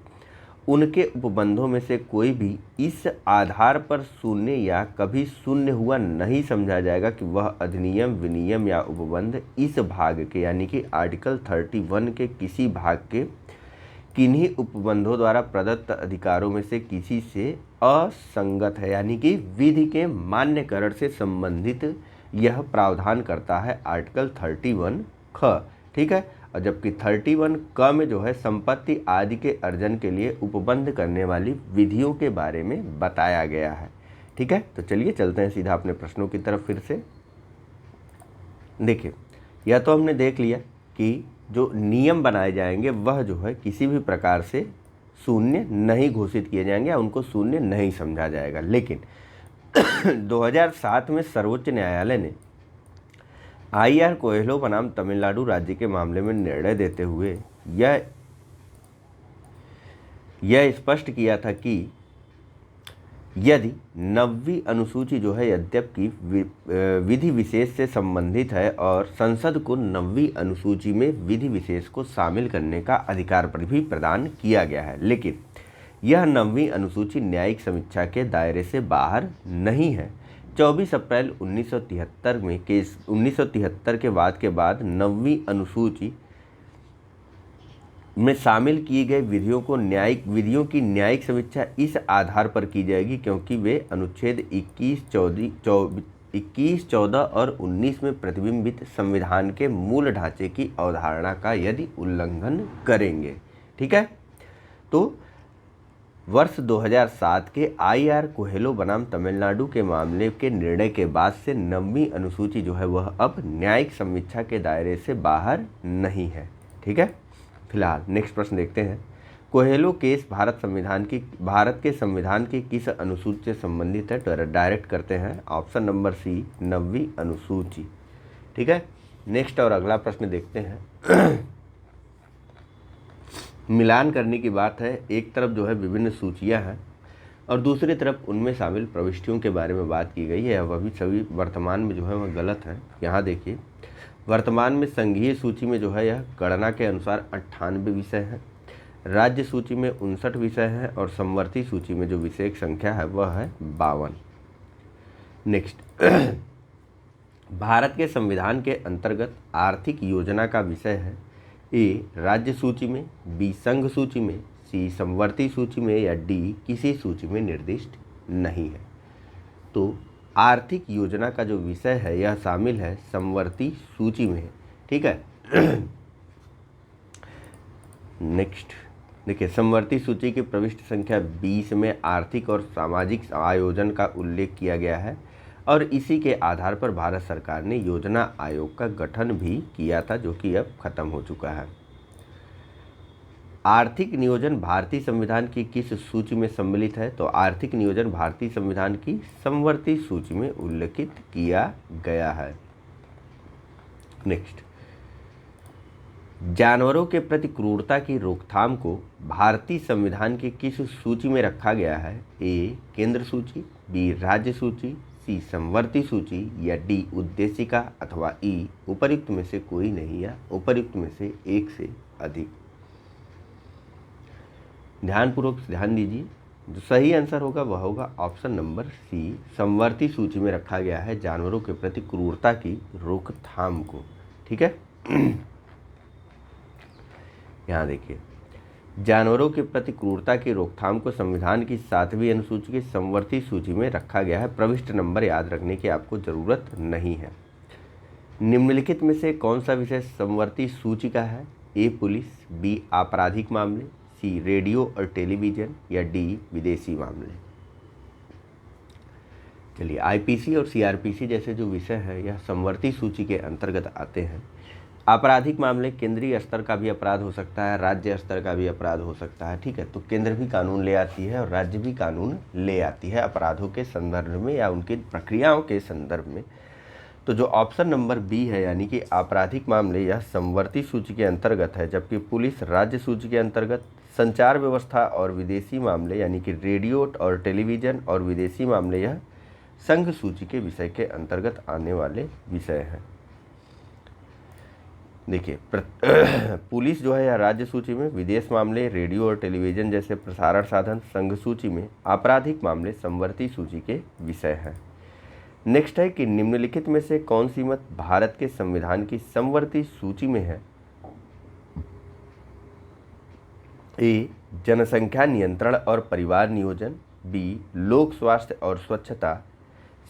उनके उपबंधों में से कोई भी इस आधार पर शून्य या कभी शून्य हुआ नहीं समझा जाएगा कि वह अधिनियम, विनियम या उपबंध इस भाग के, यानी कि आर्टिकल 31 के किसी भाग के किन्हीं उपबंधों द्वारा प्रदत्त अधिकारों में से किसी से असंगत है, यानी कि विधि के मान्यकरण से संबंधित यह प्रावधान करता है आर्टिकल 31 ख। ठीक है, और जबकि 31 क में जो है संपत्ति आदि के अर्जन के लिए उपबंध करने वाली विधियों के बारे में बताया गया है। ठीक है, तो चलिए चलते हैं सीधा अपने प्रश्नों की तरफ फिर से। देखिए, यह तो हमने देख लिया कि जो नियम बनाए जाएंगे वह जो है किसी भी प्रकार से शून्य नहीं घोषित किए जाएंगे या उनको शून्य नहीं समझा जाएगा। लेकिन 2007 में सर्वोच्च न्यायालय ने IR कोहेलो बनाम तमिलनाडु राज्य के मामले में निर्णय देते हुए यह स्पष्ट किया था कि यदि 9वीं अनुसूची जो है यद्यपि विधि विशेष से संबंधित है और संसद को 9वीं अनुसूची में विधि विशेष को शामिल करने का अधिकार पर भी प्रदान किया गया है, लेकिन यह 9वीं अनुसूची न्यायिक समीक्षा के दायरे से बाहर नहीं है। 24 अप्रैल 1973 के बाद 9वीं अनुसूची में शामिल किए गए विधियों की न्यायिक समीक्षा इस आधार पर की जाएगी क्योंकि वे अनुच्छेद 21, 14 और 19 में प्रतिबिंबित संविधान के मूल ढांचे की अवधारणा का यदि उल्लंघन करेंगे। ठीक है, तो वर्ष 2007 के IR कोहेलो बनाम तमिलनाडु के मामले के निर्णय के बाद से 9वीं अनुसूची जो है वह अब न्यायिक समीक्षा के दायरे से बाहर नहीं है। ठीक है, फिलहाल नेक्स्ट प्रश्न देखते हैं। कोहेलो केस भारत के संविधान की किस अनुसूची से संबंधित है, तो डायरेक्ट करते हैं ऑप्शन नंबर सी, 9वीं अनुसूची। ठीक है, नेक्स्ट और अगला प्रश्न देखते हैं। मिलान करने की बात है, एक तरफ जो है विभिन्न सूचियां हैं और दूसरी तरफ उनमें शामिल प्रविष्टियों के बारे में बात की गई है। वह भी सभी वर्तमान में जो है वह गलत है। यहाँ देखिए, वर्तमान में संघीय सूची में जो है यह गणना के अनुसार 98 विषय हैं, राज्य सूची में 59 विषय हैं और समवर्ती सूची में जो विषय की संख्या है वह है 52। नेक्स्ट, भारत के संविधान के अंतर्गत आर्थिक योजना का विषय है ए राज्य सूची में, बी संघ सूची में, सी समवर्ती सूची में या डी किसी सूची में निर्दिष्ट नहीं है। तो आर्थिक योजना का जो विषय है यह शामिल है समवर्ती सूची में, ठीक है। नेक्स्ट देखिए, समवर्ती सूची की प्रविष्टि संख्या 20 में आर्थिक और सामाजिक आयोजन का उल्लेख किया गया है और इसी के आधार पर भारत सरकार ने योजना आयोग का गठन भी किया था, जो कि अब खत्म हो चुका है। आर्थिक नियोजन भारतीय संविधान की किस सूची में सम्मिलित है? तो आर्थिक नियोजन भारतीय संविधान की समवर्ती सूची में उल्लेखित किया गया है। नेक्स्ट, जानवरों के प्रति क्रूरता की रोकथाम को भारतीय संविधान की किस सूची में रखा गया है? ए केंद्र सूची, बी राज्य सूची, सी समवर्ती सूची या डी उद्देशिका अथवा ई उपर्युक्त में से कोई नहीं या उपर्युक्त में से एक से अधिक। ध्यानपूर्वक ध्यान दीजिए, जो सही आंसर होगा वह होगा ऑप्शन नंबर सी, समवर्ती सूची में रखा गया है जानवरों के प्रति क्रूरता की रोकथाम को, ठीक है। यहाँ देखिए, जानवरों के प्रति क्रूरता की रोकथाम को संविधान की 7वीं अनुसूची की समवर्ती सूची में रखा गया है। प्रविष्ट नंबर याद रखने की आपको ज़रूरत नहीं है। निम्नलिखित में से कौन सा विषय समवर्ती सूची का है? ए पुलिस, बी आपराधिक मामले, सी रेडियो और टेलीविज़न या डी विदेशी मामले। चलिए, आईपीसी और सीआरपीसी जैसे जो विषय है यह समवर्ती सूची के अंतर्गत आते हैं। आपराधिक मामले केंद्रीय स्तर का भी अपराध हो सकता है, राज्य स्तर का भी अपराध हो सकता है, ठीक है। तो केंद्र भी कानून ले आती है और राज्य भी कानून ले आती है अपराधों के संदर्भ में या उनकी प्रक्रियाओं के संदर्भ में। तो जो ऑप्शन नंबर बी है यानी कि आपराधिक मामले यह समवर्ती सूची के अंतर्गत है, जबकि पुलिस राज्य सूची के अंतर्गत, संचार व्यवस्था और विदेशी मामले यानी कि रेडियो और टेलीविज़न और विदेशी मामले यह संघ सूची के विषय के अंतर्गत आने वाले विषय हैं। देखिए, पुलिस जो है या राज्य सूची में, विदेश मामले, रेडियो और टेलीविज़न जैसे प्रसारण साधन संघ सूची में, आपराधिक मामले समवर्ती सूची के विषय हैं। नेक्स्ट है कि निम्नलिखित में से कौन सी मत भारत के संविधान की समवर्ती सूची में है? ए जनसंख्या नियंत्रण और परिवार नियोजन, बी लोक स्वास्थ्य और स्वच्छता,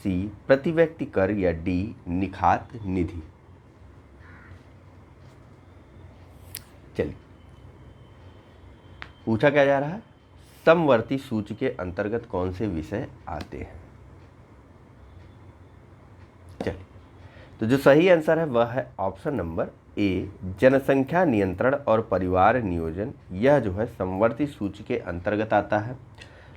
सी प्रति व्यक्ति कर या डी निखात निधि। चलिए, पूछा क्या जा रहा है, समवर्ती सूची के अंतर्गत कौन से विषय आते हैं। चलिए, तो जो सही आंसर है वह है ऑप्शन नंबर ए, जनसंख्या नियंत्रण और परिवार नियोजन। यह जो है समवर्ती सूची के अंतर्गत आता है।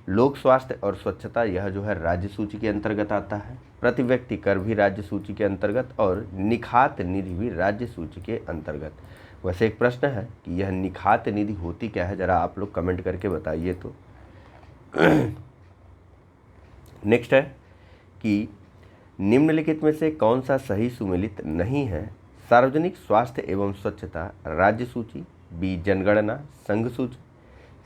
लोक स्वास्थ्य और स्वच्छता यह जो है राज्य सूची के अंतर्गत आता है। प्रति व्यक्ति कर भी राज्य सूची के अंतर्गत और निखात निधि भी राज्य सूची के अंतर्गत। वैसे एक प्रश्न है कि यह निखात निधि होती क्या है, जरा आप लोग कमेंट करके बताइए। तो नेक्स्ट है कि निम्नलिखित में से कौन सा सही सुमेलित नहीं है? सार्वजनिक स्वास्थ्य एवं स्वच्छता राज्य सूची, बी जनगणना संघ सूची,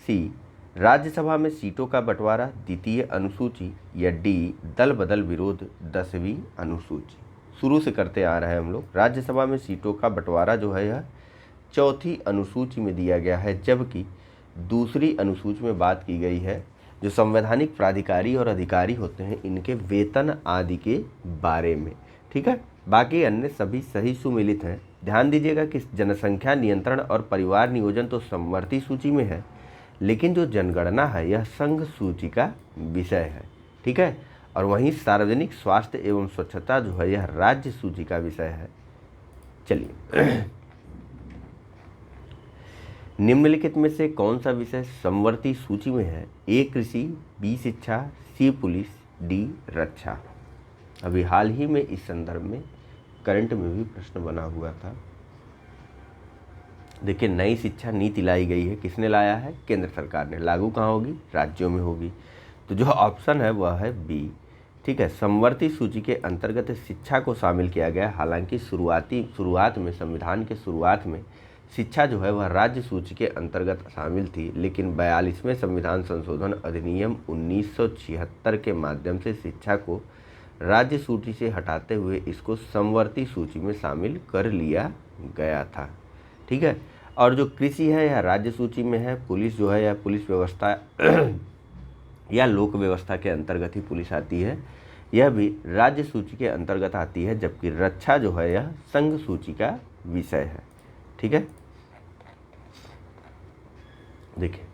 सी राज्यसभा में सीटों का बंटवारा द्वितीय अनुसूची या डी दल बदल विरोध 10वीं अनुसूची। शुरू से करते आ रहे हैं हम लोग। राज्यसभा में सीटों का बंटवारा जो है यह 4थी अनुसूची में दिया गया है, जबकि दूसरी अनुसूची में बात की गई है जो संवैधानिक प्राधिकारी और अधिकारी होते हैं इनके वेतन आदि के बारे में, ठीक है। बाकी अन्य सभी सही सुमेलित हैं। ध्यान दीजिएगा कि जनसंख्या नियंत्रण और परिवार नियोजन तो समवर्ती सूची में है, लेकिन जो जनगणना है यह संघ सूची का विषय है, ठीक है। और वहीं सार्वजनिक स्वास्थ्य एवं स्वच्छता जो है यह राज्य सूची का विषय है। चलिए, निम्नलिखित में से कौन सा विषय समवर्ती सूची में है? ए कृषि, बी शिक्षा, सी पुलिस, डी रक्षा। अभी हाल ही में इस संदर्भ में करंट में भी प्रश्न बना हुआ था। देखिए, नई शिक्षा नीति लाई गई है, किसने लाया है? केंद्र सरकार ने। लागू कहाँ होगी? राज्यों में होगी। तो जो ऑप्शन है वह है बी, ठीक है, समवर्ती सूची के अंतर्गत शिक्षा को शामिल किया गया। हालांकि शुरुआत में, संविधान के शुरुआत में शिक्षा जो है वह राज्य सूची के अंतर्गत शामिल थी, लेकिन 42वें संविधान संशोधन अधिनियम 1976 के माध्यम से शिक्षा को राज्य सूची से हटाते हुए इसको समवर्ती सूची में शामिल कर लिया गया था। ठीक है, और जो कृषि है यह राज्य सूची में है। पुलिस जो है यह पुलिस व्यवस्था या लोक व्यवस्था के अंतर्गत ही पुलिस आती है, यह भी राज्य सूची के अंतर्गत आती है, जबकि रक्षा जो है यह संघ सूची का विषय है। ठीक है, देखिए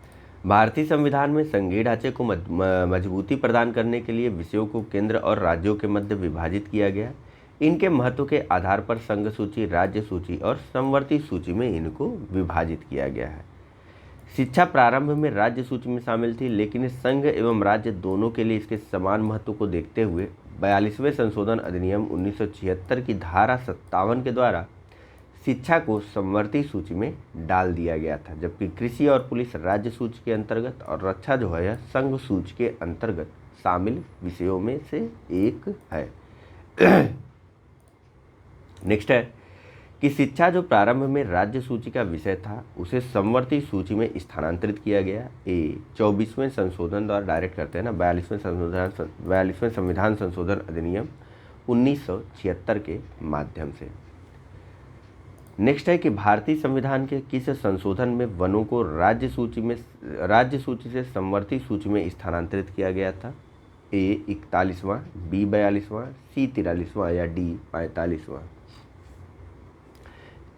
भारतीय संविधान में संघीय ढांचे को मजबूती प्रदान करने के लिए विषयों को केंद्र और राज्यों के मध्य विभाजित किया गया। इनके महत्व के आधार पर संघ सूची, राज्य सूची और समवर्ती सूची में इनको विभाजित किया गया है। शिक्षा प्रारंभ में राज्य सूची में शामिल थी, लेकिन संघ एवं राज्य दोनों के लिए इसके समान महत्व को देखते हुए 42वें संशोधन अधिनियम 1976 की धारा 57 के द्वारा शिक्षा को समवर्ती सूची में डाल दिया गया था, जबकि कृषि और पुलिस राज्य सूची के अंतर्गत और रक्षा जो है संघ सूची के अंतर्गत शामिल विषयों में से एक है। नेक्स्ट है कि शिक्षा जो प्रारंभ में राज्य सूची का विषय था उसे समवर्ती सूची में स्थानांतरित किया गया। 24वें संशोधन द्वारा डायरेक्ट करते हैं ना, 42वें संविधान संशोधन अधिनियम 1976 के माध्यम से। नेक्स्ट है कि भारतीय संविधान के किस संशोधन में वनों को राज्य सूची से समवर्ती सूची में स्थानांतरित किया गया था? A 41वां, B 42वां, C 43वां या D 45वां?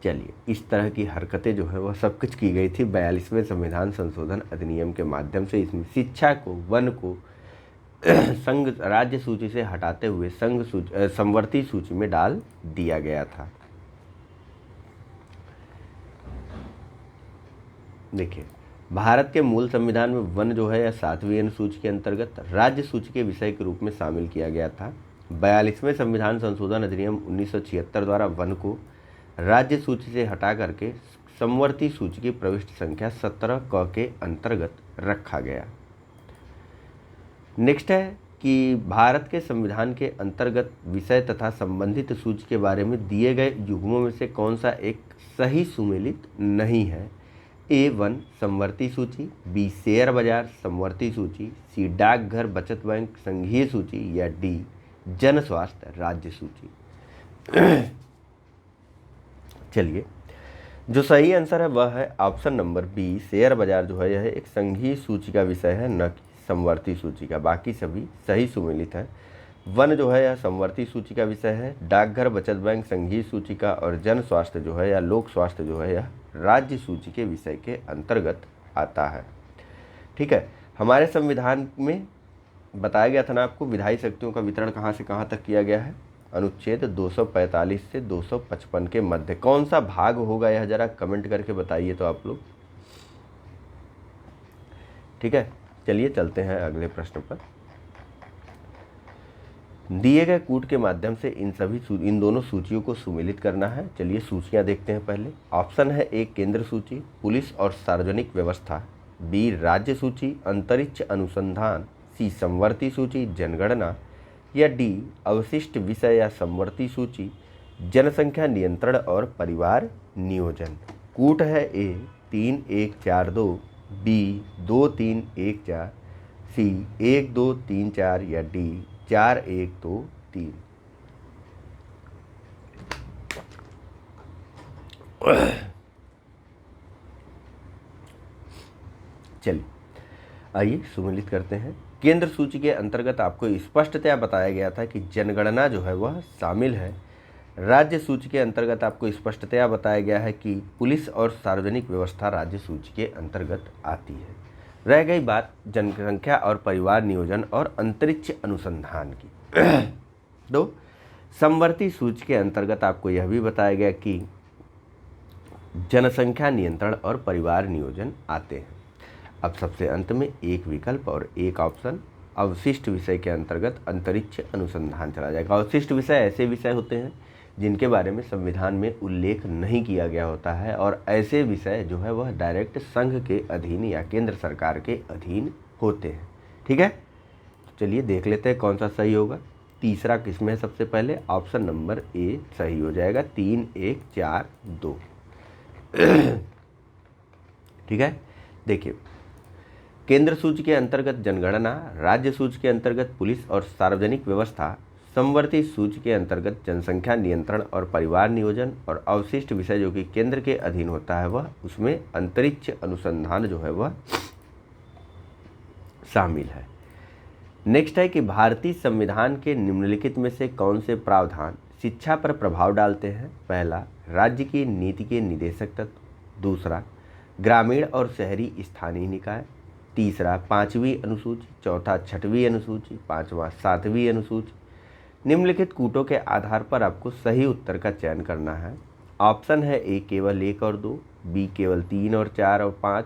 चलिए, इस तरह की हरकतें जो है वह सब कुछ की गई थी 42वें संविधान संशोधन अधिनियम के माध्यम से। इसमें शिक्षा को, वन को संघ राज्य सूची से हटाते हुए समवर्ती सूची में डाल दिया गया था। देखिए, भारत के मूल संविधान में वन जो है या 7वीं अनुसूची के अंतर्गत राज्य सूची के विषय के रूप में शामिल किया गया था। 42वें संविधान संशोधन अधिनियम 1976 द्वारा वन को राज्य सूची से हटा करके समवर्ती सूची की प्रविष्टि संख्या 17 क के अंतर्गत रखा गया। नेक्स्ट है कि भारत के संविधान के अंतर्गत विषय तथा संबंधित सूची के बारे में दिए गए युग्मों में से कौन सा एक सही सुमेलित नहीं है? A1 समवर्ती सूची, B शेयर बाजार समवर्ती सूची, C डाकघर बचत बैंक संघीय सूची या D जन स्वास्थ्य राज्य सूची? चलिए, जो सही आंसर है वह है ऑप्शन नंबर B शेयर बाजार जो है यह एक संघीय सूची का विषय है, न कि समवर्ती सूची का। बाकी सभी सही सुमेलित है। वन जो है यह समवर्ती सूची का विषय है, डाकघर बचत बैंक संघीय सूची का और जन स्वास्थ्य जो है या लोक स्वास्थ्य जो है यह राज्य सूची के विषय के अंतर्गत आता है। ठीक है, हमारे संविधान में बताया गया था ना आपको, विधायी शक्तियों का वितरण कहाँ से कहाँ तक किया गया है? अनुच्छेद 245 से 255 के मध्य। कौन सा भाग होगा यह जरा कमेंट करके बताइए तो आप लोग। ठीक है, चलिए चलते हैं अगले प्रश्न पर। दिए गए कूट के माध्यम से इन दोनों सूचियों को सुमेलित करना है। चलिए सूचियां देखते हैं पहले। ऑप्शन है A केंद्र सूची, पुलिस और सार्वजनिक व्यवस्था, B राज्य सूची, अंतरिक्ष अनुसंधान, C समवर्ती सूची, जनगणना या D अवशिष्ट विषय या समवर्ती सूची, जनसंख्या नियंत्रण और परिवार नियोजन। कूट है A 3-1-4-2, B 2-3-1-4, C 1-2-3-4 या D 4-1-2-3। चलिए आइए सुमेलित करते हैं। केंद्र सूची के अंतर्गत आपको स्पष्टतया बताया गया था कि जनगणना जो है वह शामिल है। राज्य सूची के अंतर्गत आपको स्पष्टतया बताया गया है कि पुलिस और सार्वजनिक व्यवस्था राज्य सूची के अंतर्गत आती है। रह गई बात जनसंख्या और परिवार नियोजन और अंतरिक्ष अनुसंधान की। तो समवर्ती सूची के अंतर्गत आपको यह भी बताया गया कि जनसंख्या नियंत्रण और परिवार नियोजन आते हैं। अब सबसे अंत में एक विकल्प और एक ऑप्शन अवशिष्ट विषय के अंतर्गत अंतरिक्ष अनुसंधान चला जाएगा। अवशिष्ट विषय ऐसे विषय होते हैं जिनके बारे में संविधान में उल्लेख नहीं किया गया होता है, और ऐसे विषय जो है वह डायरेक्ट संघ के अधीन या केंद्र सरकार के अधीन होते हैं। ठीक है, चलिए देख लेते हैं कौन सा सही होगा। तीसरा किसमें है? सबसे पहले ऑप्शन नंबर ए सही हो जाएगा, 3, 1, 4, 2। ठीक है, देखिए केंद्र सूची के अंतर्गत जनगणना, राज्य सूची के अंतर्गत पुलिस और सार्वजनिक व्यवस्था, समवर्ती सूची के अंतर्गत जनसंख्या नियंत्रण और परिवार नियोजन, और अवशिष्ट विषय जो कि केंद्र के अधीन होता है वह, उसमें अंतरिक्ष अनुसंधान जो है वह शामिल है। नेक्स्ट है कि भारतीय संविधान के निम्नलिखित में से कौन से प्रावधान शिक्षा पर प्रभाव डालते हैं? पहला, राज्य की नीति के निदेशक तत्व। दूसरा, ग्रामीण और शहरी स्थानीय निकाय। तीसरा, 5वीं अनुसूची। चौथा, 6वीं अनुसूची। पांचवा, 7वीं अनुसूची। निम्नलिखित कूटों के आधार पर आपको सही उत्तर का चयन करना है। ऑप्शन है ए केवल 1 और 2, बी केवल 3 और 4 और 5,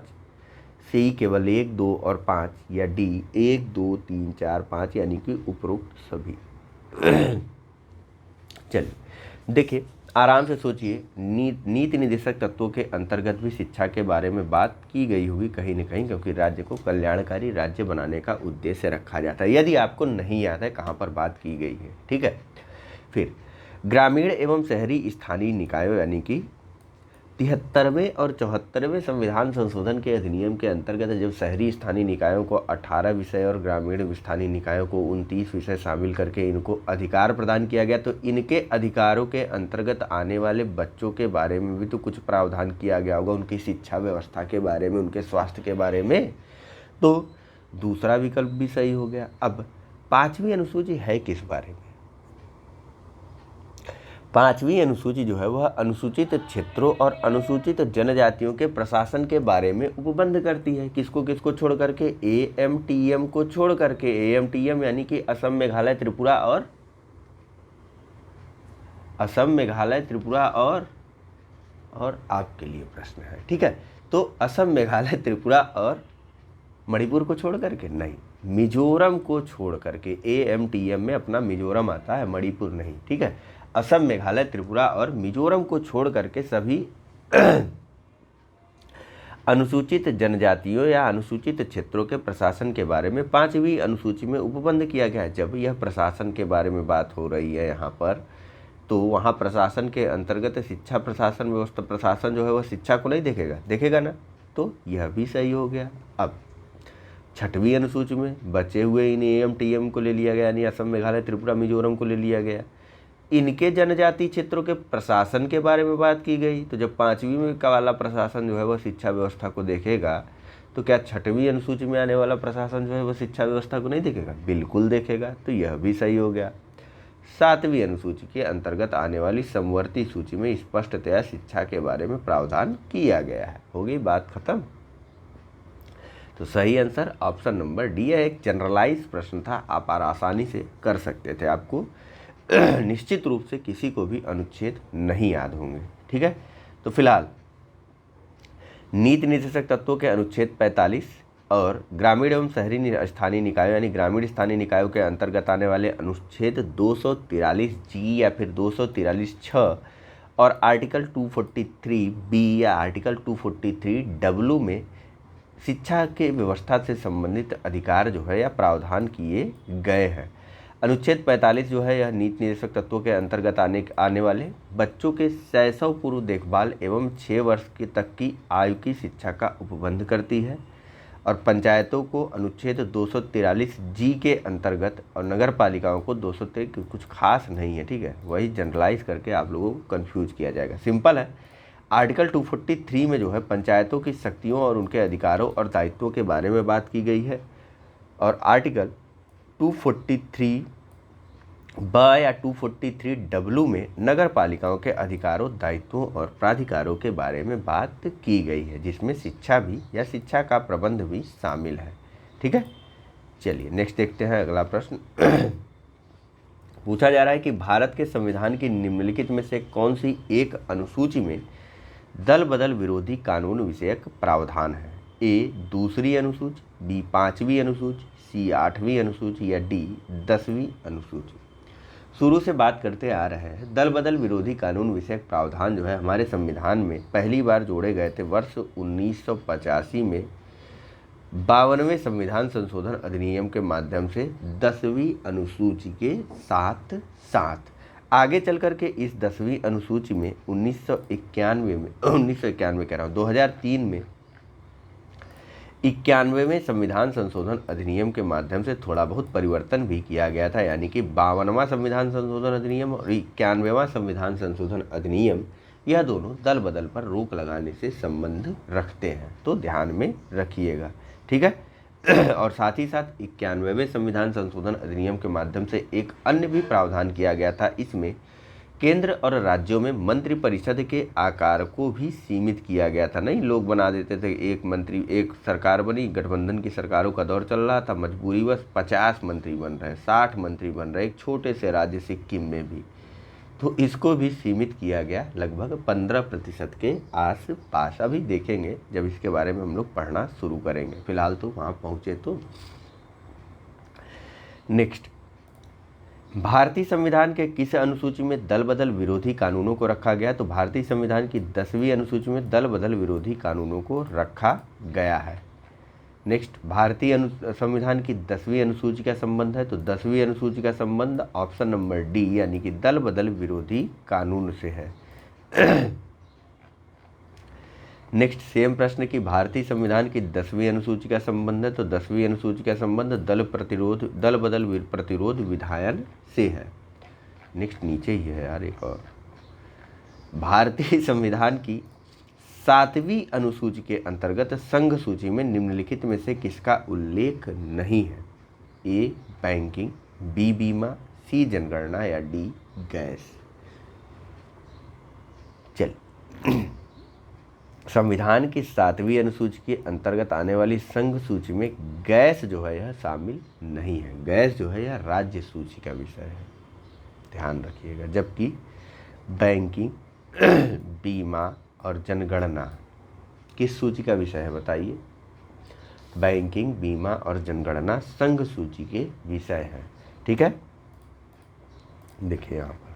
सी केवल 1, 2 और 5, या डी 1, 2, 3, 4, 5 यानी कि उपरोक्त सभी। चलिए देखिए, आराम से सोचिए। नीति निदेशक तत्वों के अंतर्गत भी शिक्षा के बारे में बात की गई होगी कहीं न कहीं, क्योंकि राज्य को कल्याणकारी राज्य बनाने का उद्देश्य रखा जाता है। यदि आपको नहीं याद है कहाँ पर बात की गई है, ठीक है। फिर ग्रामीण एवं शहरी स्थानीय निकायों यानी कि 73वें और 74वें संविधान संशोधन के अधिनियम के अंतर्गत जब शहरी स्थानीय निकायों को 18 विषय और ग्रामीण स्थानीय निकायों को 29 विषय शामिल करके इनको अधिकार प्रदान किया गया, तो इनके अधिकारों के अंतर्गत आने वाले बच्चों के बारे में भी तो कुछ प्रावधान किया गया होगा, उनकी शिक्षा व्यवस्था के बारे में, उनके स्वास्थ्य के बारे में। तो दूसरा विकल्प भी सही हो गया। अब 5वीं अनुसूची है किस बारे में? 5वीं अनुसूची जो है वह अनुसूचित क्षेत्रों और अनुसूचित जनजातियों के प्रशासन के बारे में उपबंध करती है। किसको किसको छोड़ करके? AMTM को छोड़ करके। AMTM यानी कि असम, मेघालय, त्रिपुरा और आपके लिए प्रश्न है, ठीक है। तो असम, मेघालय, त्रिपुरा और मणिपुर को छोड़ करके नहीं, मिजोरम को छोड़ करके। AMTM में अपना मिजोरम आता है, मणिपुर नहीं, ठीक है। असम, मेघालय, त्रिपुरा और मिजोरम को छोड़ करके सभी अनुसूचित जनजातियों या अनुसूचित क्षेत्रों के प्रशासन के बारे में 5वीं अनुसूची में उपबंध किया गया है। जब यह प्रशासन के बारे में बात हो रही है यहाँ पर, तो वहाँ प्रशासन के अंतर्गत शिक्षा प्रशासन, व्यवस्था प्रशासन जो है वह शिक्षा को नहीं देखेगा ना, तो यह भी सही हो गया। अब 6वीं अनुसूची में बचे हुए इन AMTM को ले लिया गया, यानी असम, मेघालय, त्रिपुरा, मिजोरम को ले लिया गया। इनके जनजातीय क्षेत्रों के प्रशासन के बारे में बात की गई। तो जब 5वीं में का वाला प्रशासन जो है वह शिक्षा व्यवस्था को देखेगा, तो क्या 6वीं अनुसूची में आने वाला प्रशासन जो है वह शिक्षा व्यवस्था को नहीं देखेगा? बिल्कुल देखेगा, तो यह भी सही हो गया। 7वीं अनुसूची के अंतर्गत आने वाली समवर्ती सूची में स्पष्टतया शिक्षा के बारे में प्रावधान किया गया है। हो गई बात खत्म। तो सही आंसर ऑप्शन नंबर डी है। एक जनरलाइज प्रश्न था, आप आसानी से कर सकते थे। आपको निश्चित रूप से किसी को भी अनुच्छेद नहीं याद होंगे, ठीक है। तो फिलहाल नीति निदेशक तत्वों के अनुच्छेद 45 और ग्रामीण एवं शहरी स्थानीय निकायों यानी ग्रामीण स्थानीय निकायों के अंतर्गत आने वाले अनुच्छेद 243G या फिर 243(6) और आर्टिकल 243B या आर्टिकल 243W में शिक्षा के व्यवस्था से संबंधित अधिकार जो है या प्रावधान किए गए हैं। अनुच्छेद 45 जो है यह नीति निदेशक तत्वों के अंतर्गत आने वाले बच्चों के शैशव पूर्व देखभाल एवं 6 वर्ष तक की आयु की शिक्षा का उपबंध करती है। और पंचायतों को अनुच्छेद 243G के अंतर्गत और नगर पालिकाओं को 243, कुछ खास नहीं है, ठीक है। वही जनरलाइज करके आप लोगों को कन्फ्यूज किया जाएगा, सिंपल है। आर्टिकल 243 में जो है पंचायतों की शक्तियों और उनके अधिकारों और दायित्वों के बारे में बात की गई है। और आर्टिकल 243 या 243W में नगर पालिकाओं के अधिकारों, दायित्वों और प्राधिकारों के बारे में बात की गई है, जिसमें शिक्षा भी या शिक्षा का प्रबंध भी शामिल है, ठीक है। चलिए नेक्स्ट देखते हैं अगला प्रश्न। पूछा जा रहा है कि भारत के संविधान की निम्नलिखित में से कौन सी एक अनुसूची में दल बदल विरोधी कानून विषयक प्रावधान है? ए दूसरी अनुसूची, बी 5वीं अनुसूची, सी 8वीं अनुसूची या डी 10वीं अनुसूची। शुरू से बात करते आ रहे हैं, दल बदल विरोधी कानून विषयक प्रावधान जो है हमारे संविधान में पहली बार जोड़े गए थे वर्ष 1985 में 52वें संविधान संशोधन अधिनियम के माध्यम से 10वीं अनुसूची के साथ साथ आगे चल करके इस 10वीं अनुसूची में 1991 कह रहा हूँ 2003 में 91वें संविधान संशोधन अधिनियम के माध्यम से थोड़ा बहुत परिवर्तन भी किया गया था। यानी कि 52वां संविधान संशोधन अधिनियम और 91वां संविधान संशोधन अधिनियम, यह दोनों दल बदल पर रोक लगाने से संबंध रखते हैं, तो ध्यान में रखिएगा, ठीक है। और साथ ही साथ 91वें संविधान संशोधन अधिनियम के माध्यम से एक अन्य भी प्रावधान किया गया था। इसमें केंद्र और राज्यों में मंत्रिपरिषद के आकार को भी सीमित किया गया था। नहीं, लोग बना देते थे, एक सरकार बनी, गठबंधन की सरकारों का दौर चल रहा था, मजबूरीवश 50 मंत्री बन रहे, 60 मंत्री बन रहे एक छोटे से राज्य सिक्किम में भी, तो इसको भी सीमित किया गया लगभग 15% के आस पास। अभी देखेंगे जब इसके बारे में हम लोग पढ़ना शुरू करेंगे, फिलहाल तो वहाँ पहुँचे। तो नेक्स्ट, भारतीय संविधान के किस अनुसूची में दल बदल विरोधी कानूनों को रखा गया? तो भारतीय संविधान की 10वीं अनुसूची में दल बदल विरोधी कानूनों को रखा गया है। नेक्स्ट, भारतीय संविधान की 10वीं अनुसूची का संबंध है, तो 10वीं अनुसूची का संबंध ऑप्शन नंबर डी यानी कि दल बदल विरोधी कानून से है। नेक्स्ट, सेम प्रश्न की भारतीय संविधान की 10वीं अनुसूची का संबंध है, तो 10वीं अनुसूची का संबंध दल बदल प्रतिरोध विधायन से है। नेक्स्ट, नीचे ही है यार एक और, भारतीय संविधान की 7वीं अनुसूची के अंतर्गत संघ सूची में निम्नलिखित में से किसका उल्लेख नहीं है? ए बैंकिंग, बी बीमा, सी जनगणना या डी गैस। चल, संविधान की 7वीं अनुसूची के अंतर्गत आने वाली संघ सूची में गैस जो है यह शामिल नहीं है। गैस जो है यह राज्य सूची का विषय है, ध्यान रखिएगा। जबकि बैंकिंग, बीमा और जनगणना किस सूची का विषय है बताइए? बैंकिंग, बीमा और जनगणना संघ सूची के विषय हैं, ठीक है। देखिए यहाँ पर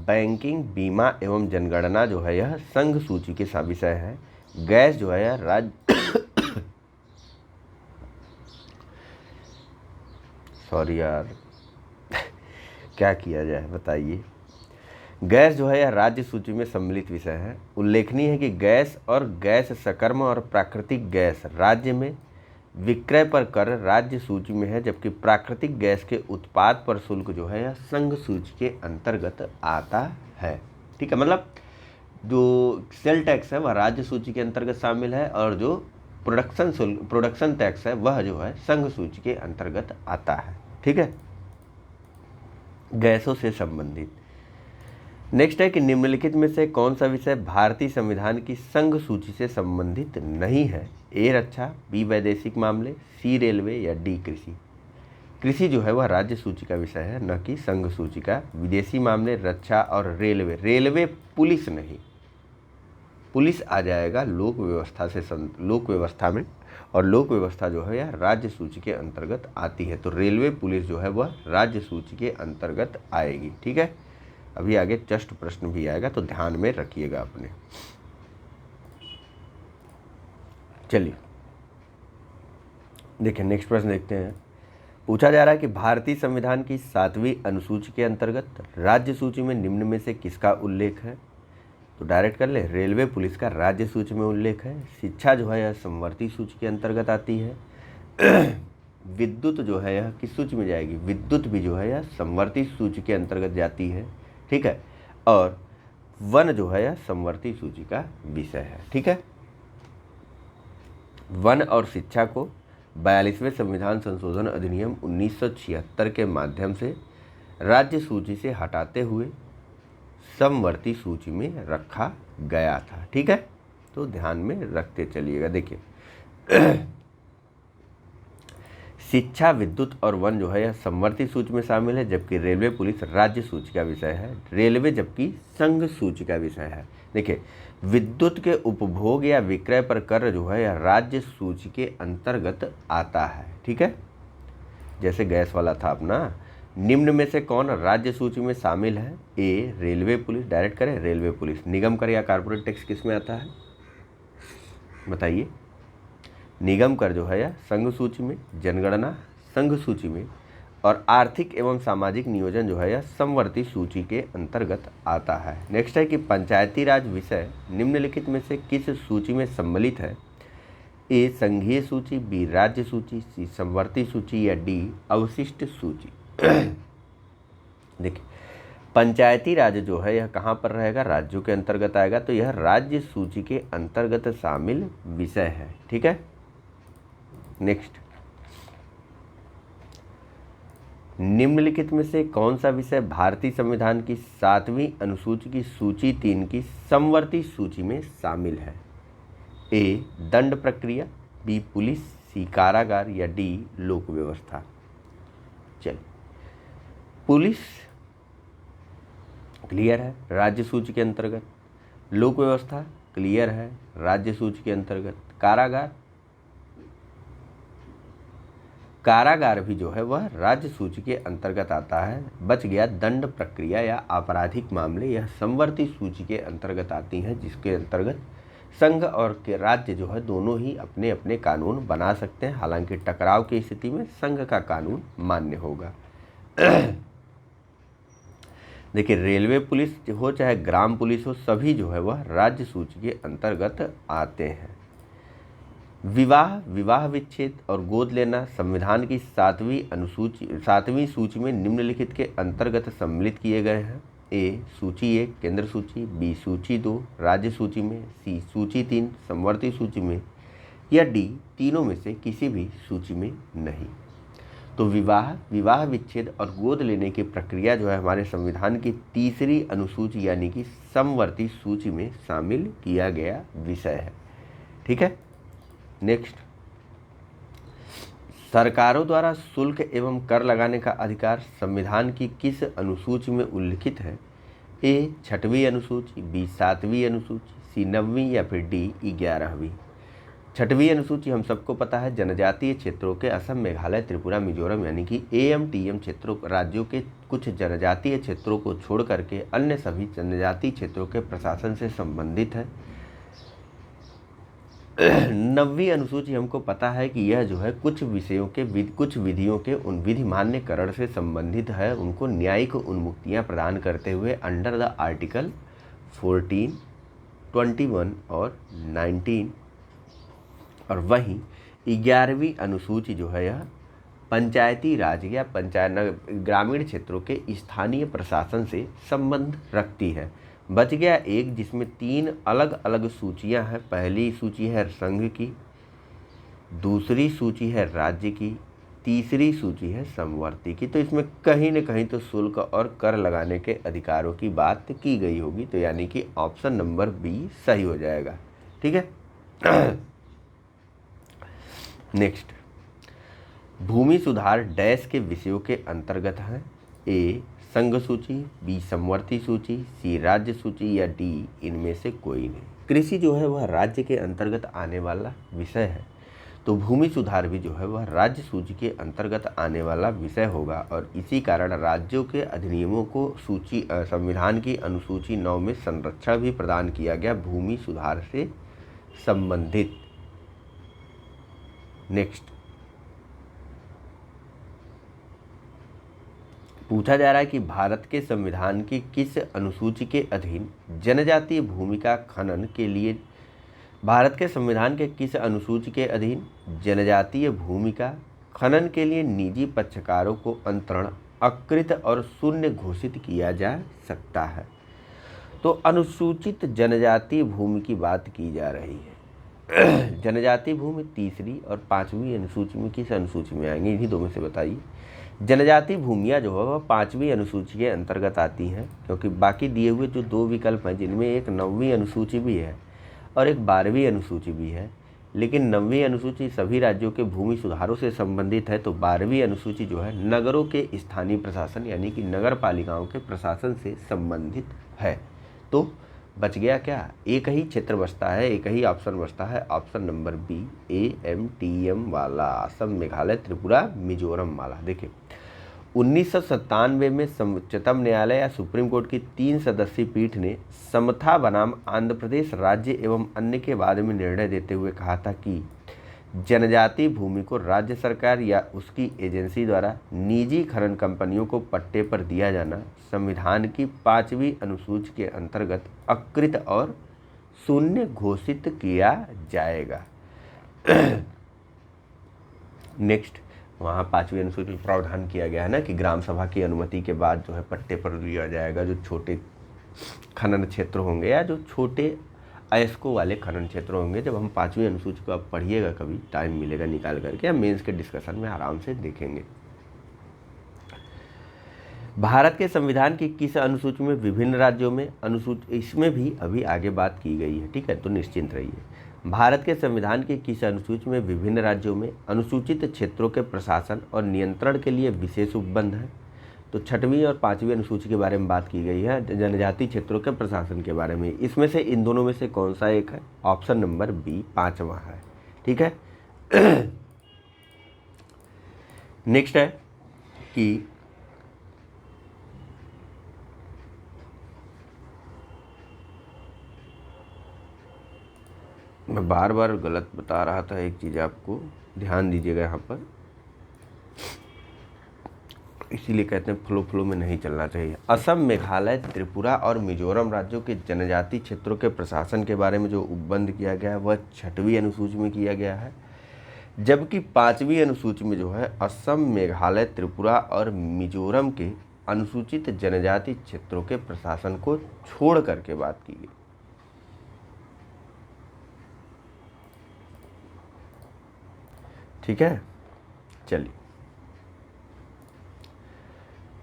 बैंकिंग, बीमा एवं जनगणना जो है यह संघ सूची के विषय है। गैस जो है यह राज्य सॉरी यार क्या किया जाए बताइए। गैस जो है यह राज्य सूची में सम्मिलित विषय है। उल्लेखनीय है कि गैस और गैस सकर्म और प्राकृतिक गैस राज्य में विक्रय पर कर राज्य सूची में है, जबकि प्राकृतिक गैस के उत्पाद पर शुल्क जो है यह संघ सूची के अंतर्गत आता है, ठीक है। मतलब जो सेल टैक्स है वह राज्य सूची के अंतर्गत शामिल है और जो प्रोडक्शन टैक्स है वह जो है संघ सूची के अंतर्गत आता है, ठीक है, गैसों से संबंधित। नेक्स्ट है कि निम्नलिखित में से कौन सा विषय भारतीय संविधान की संघ सूची से संबंधित नहीं है? ए रक्षा, बी वैदेशिक मामले, सी रेलवे या डी कृषि। कृषि जो है वह राज्य सूची का विषय है, न कि संघ सूची का। विदेशी मामले, रक्षा और रेलवे पुलिस नहीं, पुलिस आ जाएगा लोक व्यवस्था में, और लोक व्यवस्था जो है यह राज्य सूची के अंतर्गत आती है। तो रेलवे पुलिस जो है वह राज्य सूची के अंतर्गत आएगी, ठीक है। अभी आगे जस्ट प्रश्न भी आएगा तो ध्यान में रखिएगा अपने। चलिए देखिए नेक्स्ट प्रश्न देखते हैं। पूछा जा रहा है कि भारतीय संविधान की 7वीं अनुसूची के अंतर्गत राज्य सूची में निम्न में से किसका उल्लेख है? तो डायरेक्ट कर ले, रेलवे पुलिस का राज्य सूची में उल्लेख है। शिक्षा जो है यह समवर्ती सूची के अंतर्गत आती है। विद्युत जो है यह किस सूची में जाएगी? विद्युत भी जो है यह समवर्ती सूची के अंतर्गत जाती है, ठीक है। और वन जो है यह समवर्ती सूची का विषय है, ठीक है। वन और शिक्षा को 42वें संविधान संशोधन अधिनियम 1976 के माध्यम से राज्य सूची से हटाते हुए समवर्ती सूची में रखा गया था, ठीक है। तो ध्यान में रखते चलिएगा। देखिए शिक्षा, विद्युत और वन जो है यह समवर्ती सूची में शामिल है, जबकि रेलवे पुलिस राज्य सूची का विषय है। रेलवे जबकि संघ सूची का विषय है। देखिए विद्युत के उपभोग या विक्रय पर कर जो है यह राज्य सूची के अंतर्गत आता है, ठीक है। जैसे गैस वाला था अपना। निम्न में से कौन राज्य सूची में शामिल है? ए रेलवे पुलिस, डायरेक्ट करें रेलवे पुलिस। निगम कर या कारपोरेट टैक्स किस में आता है? बताइए। निगम कर जो है यह संघ सूची में, जनगणना संघ सूची में, और आर्थिक एवं सामाजिक नियोजन जो है यह समवर्ती सूची के अंतर्गत आता है। नेक्स्ट है कि पंचायती राज विषय निम्नलिखित में से किस सूची में सम्मिलित है? ए संघीय सूची, बी राज्य सूची, सी समवर्ती सूची, या डी अवशिष्ट सूची। देखिए, पंचायती राज जो है यह कहाँ पर रहेगा? राज्यों के अंतर्गत आएगा, तो यह राज्य सूची के अंतर्गत शामिल विषय है। ठीक है। नेक्स्ट, निम्नलिखित में से कौन सा विषय भारतीय संविधान की 7वीं अनुसूची की सूची 3 की समवर्ती सूची में शामिल है? ए दंड प्रक्रिया, बी पुलिस, सी कारागार, या डी लोक व्यवस्था। चलिए, पुलिस क्लियर है, राज्य सूची के अंतर्गत। लोक व्यवस्था क्लियर है, राज्य सूची के अंतर्गत। कारागार भी जो है वह राज्य सूची के अंतर्गत आता है। बच गया दंड प्रक्रिया या आपराधिक मामले, यह समवर्ती सूची के अंतर्गत आती हैं, जिसके अंतर्गत संघ और के राज्य जो है दोनों ही अपने अपने कानून बना सकते हैं। हालांकि टकराव की स्थिति में संघ का कानून मान्य होगा। देखिए, रेलवे पुलिस हो चाहे ग्राम पुलिस हो, सभी जो है वह राज्य सूची के अंतर्गत आते हैं। विवाह विच्छेद और गोद लेना संविधान की 7वीं सूची में निम्नलिखित के अंतर्गत सम्मिलित किए गए हैं। ए सूची 1 केंद्र सूची, बी सूची 2 राज्य सूची में, सी सूची 3 समवर्ती सूची में, या डी तीनों में से किसी भी सूची में नहीं। तो विवाह विच्छेद और गोद लेने की प्रक्रिया जो है हमारे संविधान की 3री अनुसूची यानी कि समवर्ती सूची में शामिल किया गया विषय है। ठीक है। नेक्स्ट, सरकारों द्वारा शुल्क एवं कर लगाने का अधिकार संविधान की किस अनुसूची में उल्लिखित है? ए 6वीं अनुसूची, बी 7वीं अनुसूची, सी 9वीं, या फिर डी 11वीं। 6वीं अनुसूची हम सबको पता है, जनजातीय क्षेत्रों के असम, मेघालय, त्रिपुरा, मिजोरम यानी कि AMTM क्षेत्रों राज्यों के कुछ जनजातीय क्षेत्रों को छोड़ करके अन्य सभी जनजातीय क्षेत्रों के प्रशासन से संबंधित है। 9वीं अनुसूची हमको पता है कि यह जो है कुछ विषयों के कुछ विधियों के उन विधि मान्यकरण से संबंधित है, उनको न्यायिक उन्मुक्तियां प्रदान करते हुए अंडर द आर्टिकल 14, 21 और 19। और वहीं 11वीं अनुसूची जो है यह पंचायती राज या ग्रामीण क्षेत्रों के स्थानीय प्रशासन से संबंध रखती है। बच गया एक जिसमें 3 अलग अलग सूचियां हैं। पहली सूची है संघ की, दूसरी सूची है राज्य की, तीसरी सूची है समवर्ती की। तो इसमें कहीं न कहीं तो शुल्क और कर लगाने के अधिकारों की बात की गई होगी, तो यानी कि ऑप्शन नंबर बी सही हो जाएगा। ठीक है। नेक्स्ट, भूमि सुधार डैश के विषयों के अंतर्गत है? ए संघ सूची, बी समवर्ती सूची, सी राज्य सूची, या डी इनमें से कोई नहीं। कृषि जो है वह राज्य के अंतर्गत आने वाला विषय है, तो भूमि सुधार भी जो है वह राज्य सूची के अंतर्गत आने वाला विषय होगा। और इसी कारण राज्यों के अधिनियमों को संविधान की अनुसूची 9 में संरक्षण भी प्रदान किया गया भूमि सुधार से संबंधित। नेक्स्ट, पूछा जा रहा है कि भारत के संविधान की किस अनुसूची के अधीन जनजातीय भूमि का खनन के लिए भारत के संविधान के किस अनुसूची के अधीन जनजातीय भूमि का खनन के लिए निजी पक्षकारों को अंतरण अकृत और शून्य घोषित किया जा सकता है? तो अनुसूचित जनजातीय भूमि की बात की जा रही है। जनजातीय भूमि 3री और 5वीं अनुसूची में किस अनुसूची में आएंगे? इन्हीं दो में से बताइए। जनजातीय भूमियाँ जो है वह 5वीं अनुसूची के अंतर्गत आती हैं, क्योंकि बाकी दिए हुए जो 2 विकल्प हैं जिनमें एक 9वीं अनुसूची भी है और एक 12वीं अनुसूची भी है, लेकिन 9वीं अनुसूची सभी राज्यों के भूमि सुधारों से संबंधित है, तो 12वीं अनुसूची जो है नगरों के स्थानीय प्रशासन यानी कि नगर पालिकाओं के प्रशासन से संबंधित है। तो बच गया क्या? एक ही क्षेत्र बचता है, एक ही ऑप्शन बचता है, ऑप्शन नंबर बी AMTM वाला, असम, मेघालय, त्रिपुरा, मिजोरम वाला। देखिए, 1997 में उच्चतम न्यायालय या सुप्रीम कोर्ट की 3 सदस्यीय पीठ ने समता बनाम आंध्र प्रदेश राज्य एवं अन्य के बारे में निर्णय देते हुए कहा था कि जनजातीय भूमि को राज्य सरकार या उसकी एजेंसी द्वारा निजी खनन कंपनियों को पट्टे पर दिया जाना संविधान की 5वीं अनुसूची के अंतर्गत अकृत और शून्य घोषित किया जाएगा। नेक्स्ट, वहाँ 5वीं अनुसूची में प्रावधान किया गया है ना कि ग्राम सभा की अनुमति के बाद जो है पट्टे पर दिया जाएगा जो छोटे खनन क्षेत्र होंगे या जो छोटे अयस्कों वाले खनन क्षेत्र होंगे। जब हम 5वीं अनुसूची को आप पढ़िएगा, कभी टाइम मिलेगा निकाल करके, या मेंस के डिस्कशन में आराम से देखेंगे। भारत के संविधान की किस अनुसूची में विभिन्न राज्यों में अनुसूची, इसमें भी अभी आगे बात की गई है, ठीक है, तो निश्चिंत रहिए। भारत के संविधान की किस अनुसूची में विभिन्न राज्यों में अनुसूचित क्षेत्रों के प्रशासन और नियंत्रण के लिए विशेष उपबंध है? तो 6वीं और 5वीं अनुसूची के बारे में बात की गई है, जनजातीय क्षेत्रों के प्रशासन के बारे में। इसमें से इन दोनों में से कौन सा एक है? ऑप्शन नंबर बी 5वां है, ठीक है। नेक्स्ट है कि मैं बार बार गलत बता रहा था, एक चीज़ आपको ध्यान दीजिएगा यहाँ पर, इसीलिए कहते हैं फ्लो में नहीं चलना चाहिए। असम, मेघालय, त्रिपुरा और मिजोरम राज्यों के जनजातीय क्षेत्रों के प्रशासन के बारे में जो उपबंध किया गया है वह 6वीं अनुसूची में किया गया है, जबकि 5वीं अनुसूची में जो है असम, मेघालय, त्रिपुरा और मिजोरम के अनुसूचित जनजातीय क्षेत्रों के प्रशासन को छोड़ करके बात की गई। ठीक है, चलिए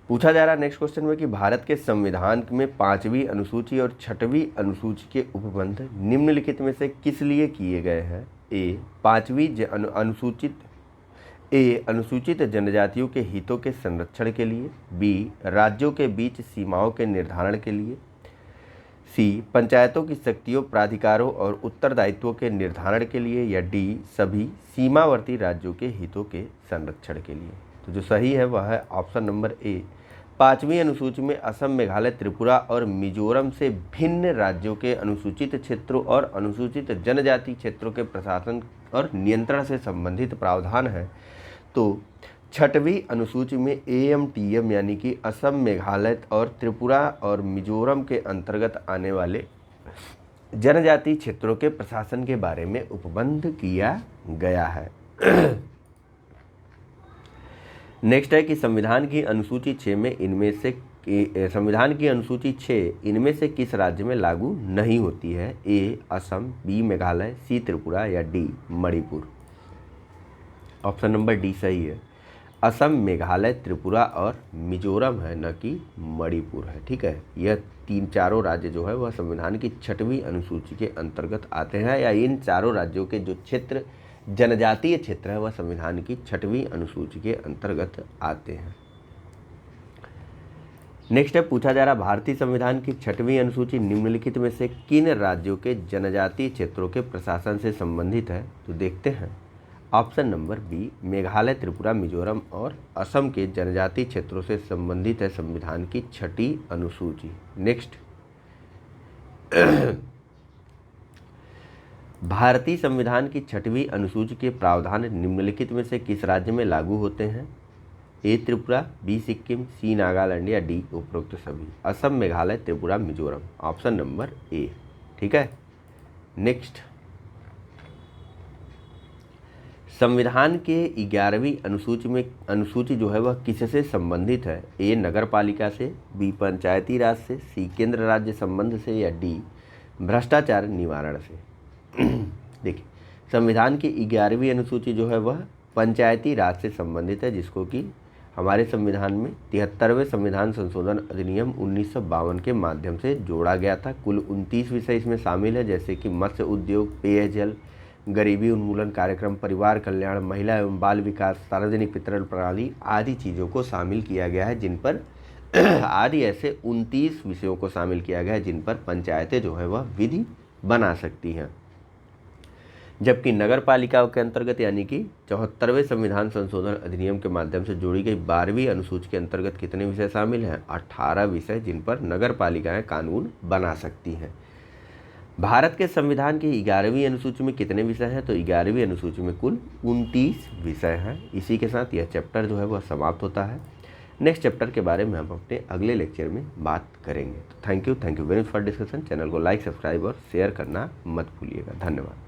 पूछा जा रहा नेक्स्ट क्वेश्चन में कि भारत के संविधान में 5वीं अनुसूची और 6वीं अनुसूची के उपबंध निम्नलिखित में से किस लिए किए गए हैं? ए 5वीं अनुसूचित जनजातियों के हितों के संरक्षण के लिए, बी राज्यों के बीच सीमाओं के निर्धारण के लिए, सी पंचायतों की शक्तियों, प्राधिकारों और उत्तरदायित्वों के निर्धारण के लिए, या डी सभी सीमावर्ती राज्यों के हितों के संरक्षण के लिए। तो जो सही है वह है ऑप्शन नंबर ए। 5वीं अनुसूची में असम, मेघालय, त्रिपुरा और मिजोरम से भिन्न राज्यों के अनुसूचित क्षेत्रों और अनुसूचित जनजाति क्षेत्रों के प्रशासन और नियंत्रण से संबंधित प्रावधान है। तो 6वीं अनुसूची में AMTM यानी कि असम, मेघालय और त्रिपुरा और मिजोरम के अंतर्गत आने वाले जनजातीय क्षेत्रों के प्रशासन के बारे में उपबंध किया गया है। नेक्स्ट है कि संविधान की अनुसूची 6 में इनमें से किस राज्य में लागू नहीं होती है? ए असम, बी मेघालय, सी त्रिपुरा या D Manipur. Option number D सही है। असम, मेघालय, त्रिपुरा और मिजोरम है, न कि मणिपुर है, ठीक है। यह चारों राज्य जो है वह संविधान की 6वीं अनुसूची के अंतर्गत आते हैं, या इन चारों राज्यों के जो क्षेत्र जनजातीय क्षेत्र है वह संविधान की 6वीं अनुसूची के अंतर्गत आते हैं। नेक्स्ट है पूछा जा रहा भारतीय संविधान की 6वीं अनुसूची निम्नलिखित में से किन राज्यों के जनजातीय क्षेत्रों के प्रशासन से संबंधित है? तो देखते हैं। Option number B Meghalaya, Tripura, Mizoram और असम के जनजातीय क्षेत्रों से संबंधित है संविधान की 6वीं अनुसूची। नेक्स्ट, भारतीय संविधान की 6वीं अनुसूची के प्रावधान निम्नलिखित में से किस राज्य में लागू होते हैं? ए त्रिपुरा, बी सिक्किम, सी नागालैंड या डी उपरोक्त सभी। Assam, Meghalaya, Tripura, Mizoram. Option number A, ठीक है। नेक्स्ट, संविधान के 11वीं अनुसूची जो है वह किससे संबंधित है? ए नगर पालिका से, बी पंचायती राज से, सी केंद्र राज्य संबंध से या डी भ्रष्टाचार निवारण से। देखिए, संविधान की 11वीं अनुसूची जो है वह पंचायती राज से संबंधित है, जिसको कि हमारे संविधान में 73वें संविधान संशोधन अधिनियम 1952 के माध्यम से जोड़ा गया था। कुल 29 विषय इसमें शामिल है, जैसे कि मत्स्य उद्योग, पेयजल, गरीबी उन्मूलन कार्यक्रम, परिवार कल्याण, महिला एवं बाल विकास, सार्वजनिक वितरण प्रणाली आदि चीज़ों को शामिल किया गया है, जिन पर आदि ऐसे 29 विषयों को शामिल किया गया है जिन पर पंचायतें जो है वह विधि बना सकती हैं। जबकि नगर पालिकाओं के अंतर्गत यानी कि 74वें संविधान संशोधन अधिनियम के माध्यम से जोड़ी गई 12वीं अनुसूची के अंतर्गत कितने विषय शामिल हैं? 18 विषय, जिन पर नगर पालिकाएँ कानून बना सकती हैं। भारत के संविधान की 11वीं अनुसूची में कितने विषय हैं? तो 11वीं अनुसूची में कुल 29 विषय हैं। इसी के साथ यह चैप्टर जो है वह समाप्त होता है। नेक्स्ट चैप्टर के बारे में हम अपने अगले लेक्चर में बात करेंगे। तो thank you very much for discussion. Channel को लाइक, सब्सक्राइब और शेयर करना मत भूलिएगा। धन्यवाद।